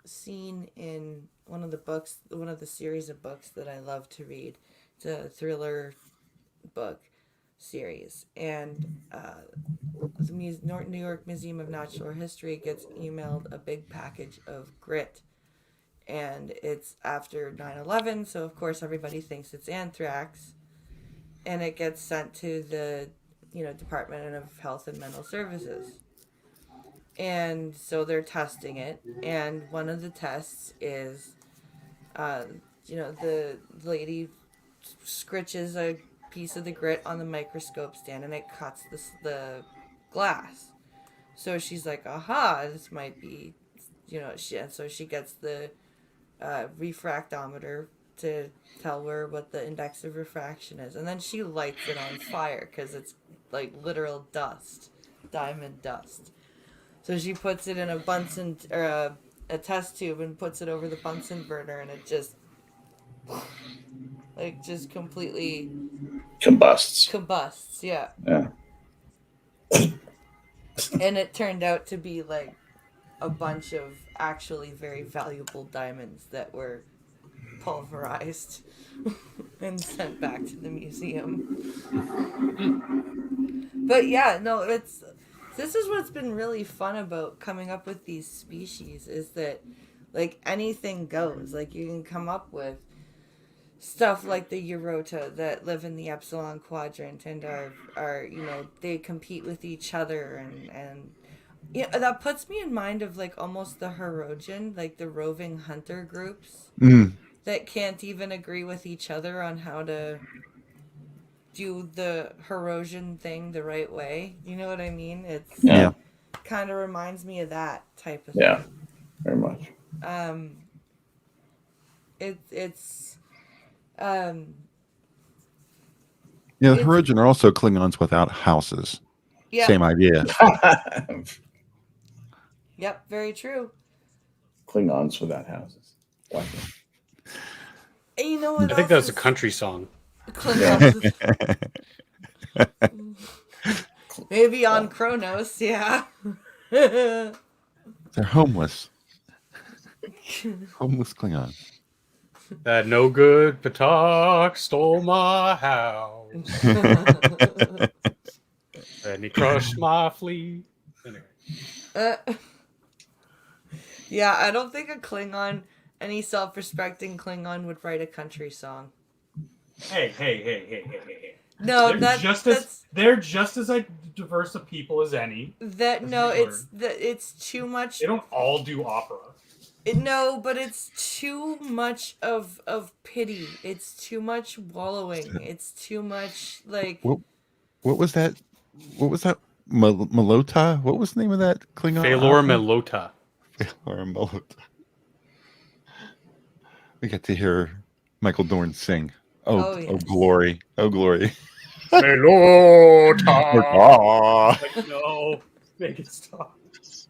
A: scene in one of the series of books that I love to read. It's a thriller book series, and the New York Museum of Natural History gets emailed a big package of grit, and it's after 9/11, so of course everybody thinks it's anthrax, and it gets sent to the Department of Health and Mental Services, and so they're testing it, and one of the tests is the lady scritches a piece of the grit on the microscope stand and it cuts the glass. So she's like, aha, this might be, so she gets the refractometer to tell her what the index of refraction is. And then she lights it on fire because it's like literal dust, diamond dust. So she puts it in a Bunsen, or a test tube and puts it over the Bunsen burner, and it just completely combusts, yeah. And it turned out to be like a bunch of actually very valuable diamonds that were pulverized and sent back to the museum. But yeah, no, this is what's been really fun about coming up with these species, is that like anything goes. Like you can come up with stuff like the Eurota that live in the Epsilon Quadrant and are they compete with each other, and that puts me in mind of like almost the Herodian, like the roving hunter groups that can't even agree with each other on how to do the Herodian thing the right way. You know what I mean? It's kind of reminds me of that type of thing.
B: Yeah, very much.
C: The Herodian are also Klingons without houses. Yeah. Same idea.
A: Yep, very true.
B: Klingons without houses. Why?
A: And you know what?
D: I think that was a country song.
A: Klingons. Maybe on Kronos, yeah.
C: They're homeless. Homeless Klingon.
D: That no good Patak stole my house. And he crushed my fleet. Anyway.
A: Yeah, I don't think a Klingon, any self-respecting Klingon, would write a country song.
D: Hey.
A: No,
D: they're just as diverse a people as any.
A: It's too much.
D: They don't all do opera.
A: No, but it's too much of pity. It's too much wallowing. It's too much like.
C: What was that? What was that? Melota? What was the name of that Klingon?
D: Phalor Melota.
C: Phalor Melota. We got to hear Michael Dorn sing. Oh, yes. Oh glory! Oh glory!
D: Melota. Like, no, make it stop.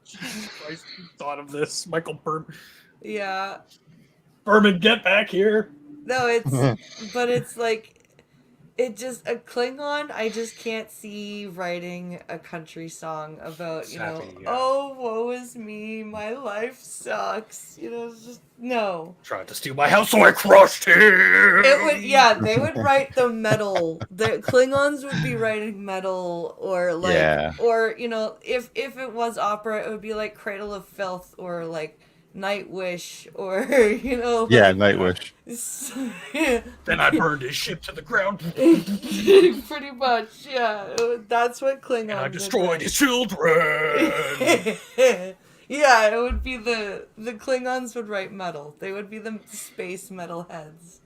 D: Jesus Christ, who thought of this? Michael Berman.
A: Yeah.
D: Berman, get back here.
A: No, but it's like, it just, a Klingon, I just can't see writing a country song about, oh, woe is me, my life sucks. It's just, no.
D: Tried to steal my house, so I crushed him.
A: They would write the metal. The Klingons would be writing metal, or or, if it was opera, it would be like Cradle of Filth, or like Nightwish, or
C: Nightwish.
D: Then I burned his ship to the ground.
A: Pretty much, yeah. That's what Klingons. And
D: I destroyed his children.
A: Yeah, it would be the Klingons would write metal. They would be the space metal heads.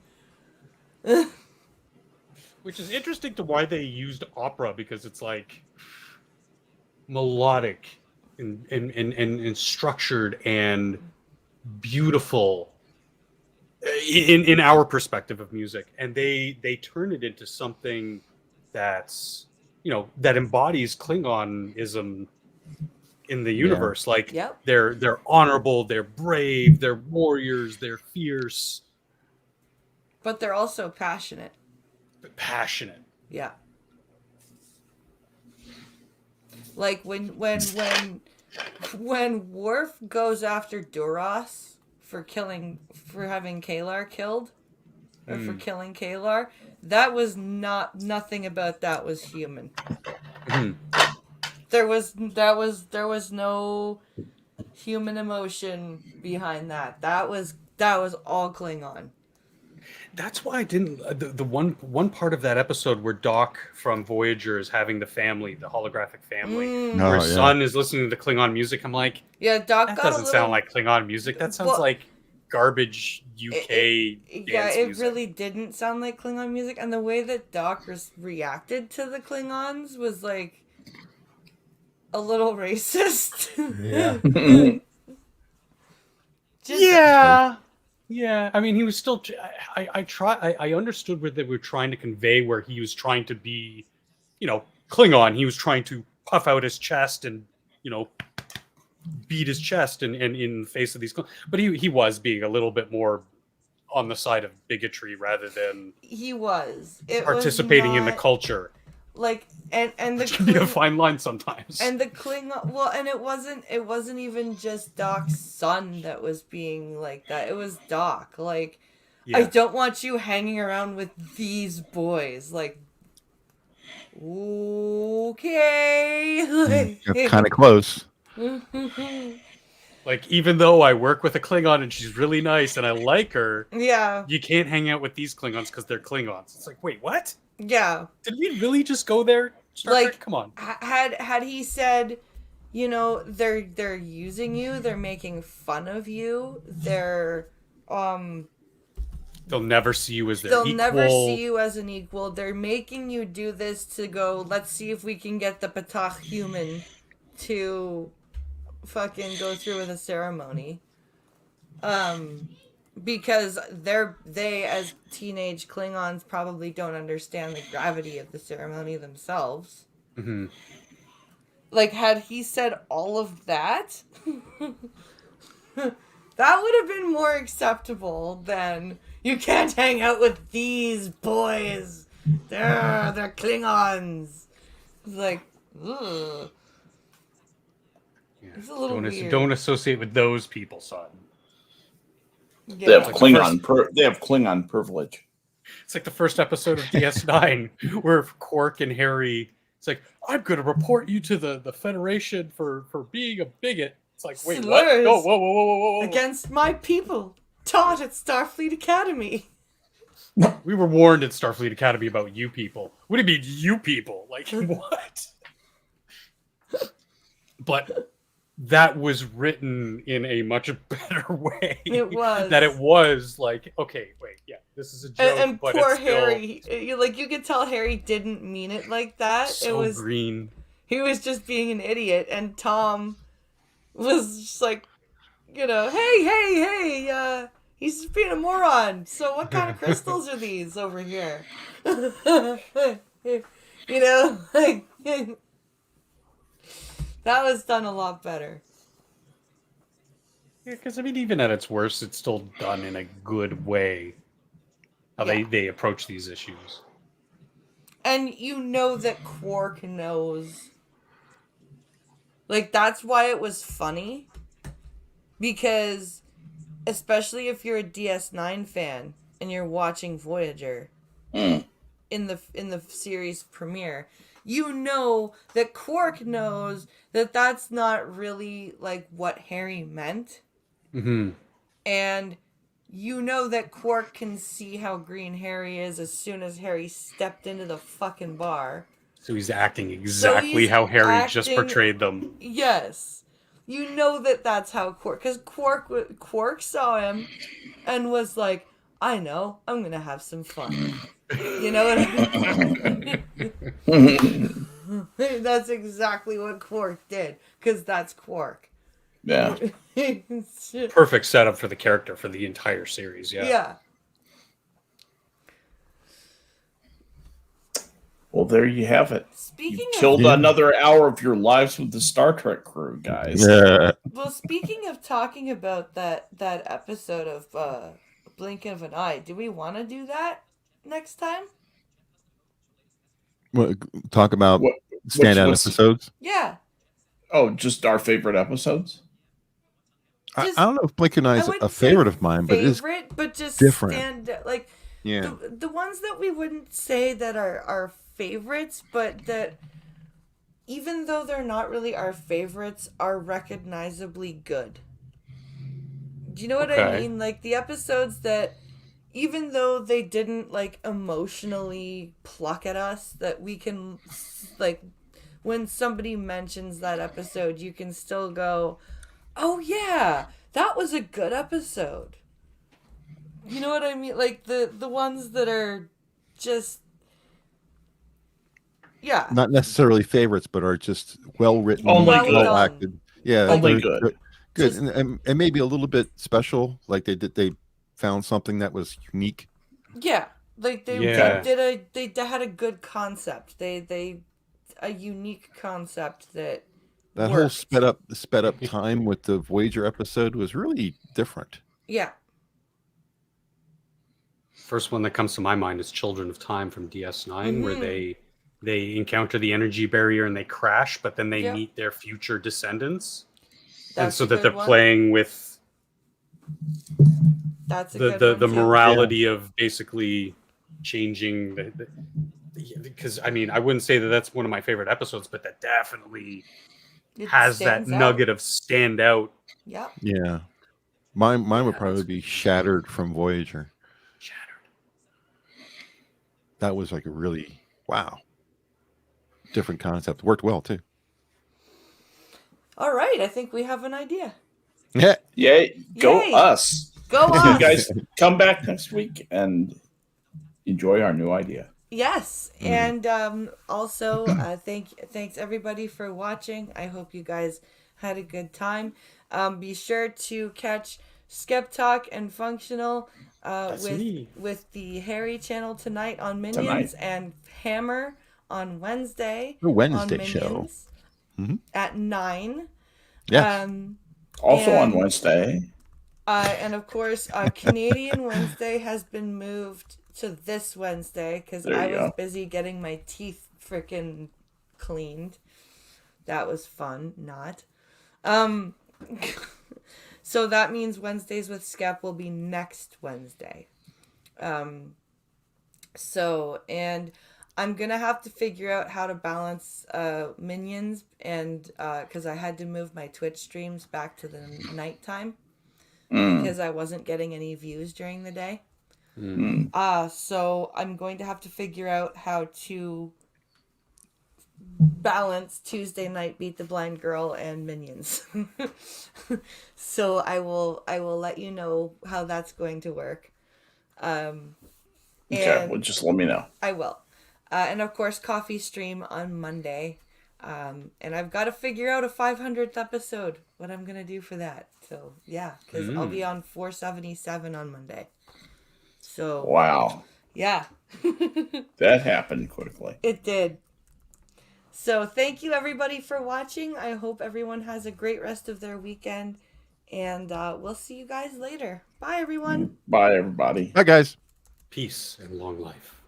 D: Which is interesting to why they used opera, because it's like melodic and structured and beautiful in our perspective of music, and they turn it into something that's that embodies Klingonism in the universe. They're honorable, they're brave, they're warriors, they're fierce,
A: but they're also passionate.
D: Yeah.
A: Like when Worf goes after Duras for having Kalar killed, or for killing Kalar, that was nothing about that was human. There was no human emotion behind that. That was all Klingon.
D: That's why I didn't. The one part of that episode where Doc from Voyager is having the holographic family, where his son is listening to the Klingon music. I'm like,
A: Doc.
D: That doesn't sound like Klingon music. That sounds like garbage UK dance
A: it
D: music.
A: really didn't sound like Klingon music, and the way that Doc reacted to the Klingons was like a little racist.
D: Yeah. Yeah, I mean, he was still. I understood what they were trying to convey, where he was trying to be, Klingon. He was trying to puff out his chest and, beat his chest and in the face of these. But he was being a little bit more on the side of bigotry rather than participating in the culture.
A: Like and the
D: can be a fine line sometimes.
A: And the Klingon, and it wasn't even just Doc's son that was being like that. It was Doc. Like, I don't want you hanging around with these boys. Like, okay,
C: that's kind of close.
D: Like, even though I work with a Klingon and she's really nice and I like her, you can't hang out with these Klingons because they're Klingons. It's like, wait, what?
A: Yeah.
D: Did we really just go there? Come on.
A: Had he said, they're using you, they're making fun of you, they'll
D: never see you as their equal.
A: They'll never see you as an equal. They're making you do this to go, let's see if we can get the Patach human to fucking go through with a ceremony. Because they as teenage Klingons probably don't understand the gravity of the ceremony themselves.
D: Mm-hmm.
A: Like, had he said all of that, That would have been more acceptable than you can't hang out with these boys. They're Klingons. It's like, ugh.
D: Yeah.
A: It's a little weird.
D: Don't associate with those people, son.
A: Yeah.
B: They have Klingon privilege.
D: It's like the first episode of DS9 where Quark and Harry. It's like, I'm going to report you to the Federation for being a bigot. It's like, wait, what?
A: Slurs
D: No, whoa.
A: against my people, taught at Starfleet Academy.
D: We were warned at Starfleet Academy about you people. What do you mean, you people? Like, what? But that was written in a much better way.
A: It was.
D: That it was like, okay, wait, yeah, this is a joke.
A: And
D: but
A: poor
D: it's still
A: Harry, you could tell Harry didn't mean it like that.
D: so
A: It was
D: green.
A: He was just being an idiot, and Tom was just like, hey, he's just being a moron. So what kind of crystals are these over here? Like, that was done a lot better.
D: Yeah, because I mean, even at its worst, it's still done in a good way. How they approach these issues.
A: And you know that Quark knows. Like, that's why it was funny. Because, especially if you're a DS9 fan and you're watching Voyager in the series premiere, you know that Quark knows that that's not really like what Harry meant.
D: Mm-hmm.
A: And you know that Quark can see how green Harry is as soon as Harry stepped into the fucking bar.
D: So he's acting exactly how Harry just portrayed them.
A: Yes. You know that that's how Quark... Because Quark saw him and was like, I know, I'm going to have some fun. You know what I mean? That's exactly what Quark did. Because that's Quark.
B: Yeah.
D: Perfect setup for the character for the entire series, yeah.
A: Yeah.
B: Well, there you have it.
A: Speaking
B: You killed another hour of your lives with the Star Trek crew, guys.
C: Yeah.
A: Well, speaking of talking about that episode of Blink of an Eye, do we want to do that next time?
C: Talk about standout episodes.
A: Yeah.
B: Oh, just our favorite episodes?
C: I don't know if Blink and I is a favorite of mine, but it's
A: but just
C: different.
A: Yeah. The ones that we wouldn't say that are our favorites, but that even though they're not really our favorites, are recognizably good. Do you know what I mean? Like the episodes that, even though they didn't like emotionally pluck at us, that we can, like, when somebody mentions that episode, you can still go, oh yeah, that was a good episode. You know what I mean? Like the ones that are just, yeah,
C: not necessarily favorites, but are just well written,
B: well
C: acted. Yeah,
B: only good.
C: Good, and maybe a little bit special. Like they found something that was unique.
A: Yeah, like they had a good concept. They a unique concept that
C: worked. Whole sped up time with the Voyager episode was really different.
A: Yeah.
D: First one that comes to my mind is Children of Time from DS9, where they encounter the energy barrier and they crash, but then they meet their future descendants. And so that they're playing with the morality of basically changing because I mean, I wouldn't say that that's one of my favorite episodes, but that definitely has that nugget of standout.
A: Yeah.
C: Yeah. Mine would probably be Shattered from Voyager. That was like a really, wow, different concept. Worked well, too.
A: All right. I think we have an idea.
C: Yeah.
B: Yay. Go
A: Yay.
B: us.
A: Go us.
B: You guys come back next week and enjoy our new idea.
A: Yes. And also, thanks everybody for watching. I hope you guys had a good time. Be sure to catch Skep Talk and Functional with the Harry channel tonight on Minions and Hammer on Wednesday.
C: The Wednesday show
A: at 9.
C: Yeah.
B: Also on Wednesday.
A: And of course, Canadian Wednesday has been moved to this Wednesday because I was busy getting my teeth freaking cleaned. That was fun, not. So that means Wednesdays with Skep will be next Wednesday. And I'm gonna have to figure out how to balance Minions and because I had to move my Twitch streams back to the nighttime because I wasn't getting any views during the day. So I'm going to have to figure out how to balance Tuesday night Beat the Blind Girl and Minions. So I will let you know how that's going to work.
B: Okay, well, just let me know.
A: I will. And of course, coffee stream on Monday. And I've got to figure out a 500th episode, what I'm going to do for that. So, yeah, because I'll be on 477 on Monday. So,
B: wow.
A: Yeah.
B: That happened quickly.
A: It did. So, thank you everybody for watching. I hope everyone has a great rest of their weekend. And we'll see you guys later. Bye, everyone.
B: Bye, everybody.
C: Bye, guys.
D: Peace and long life.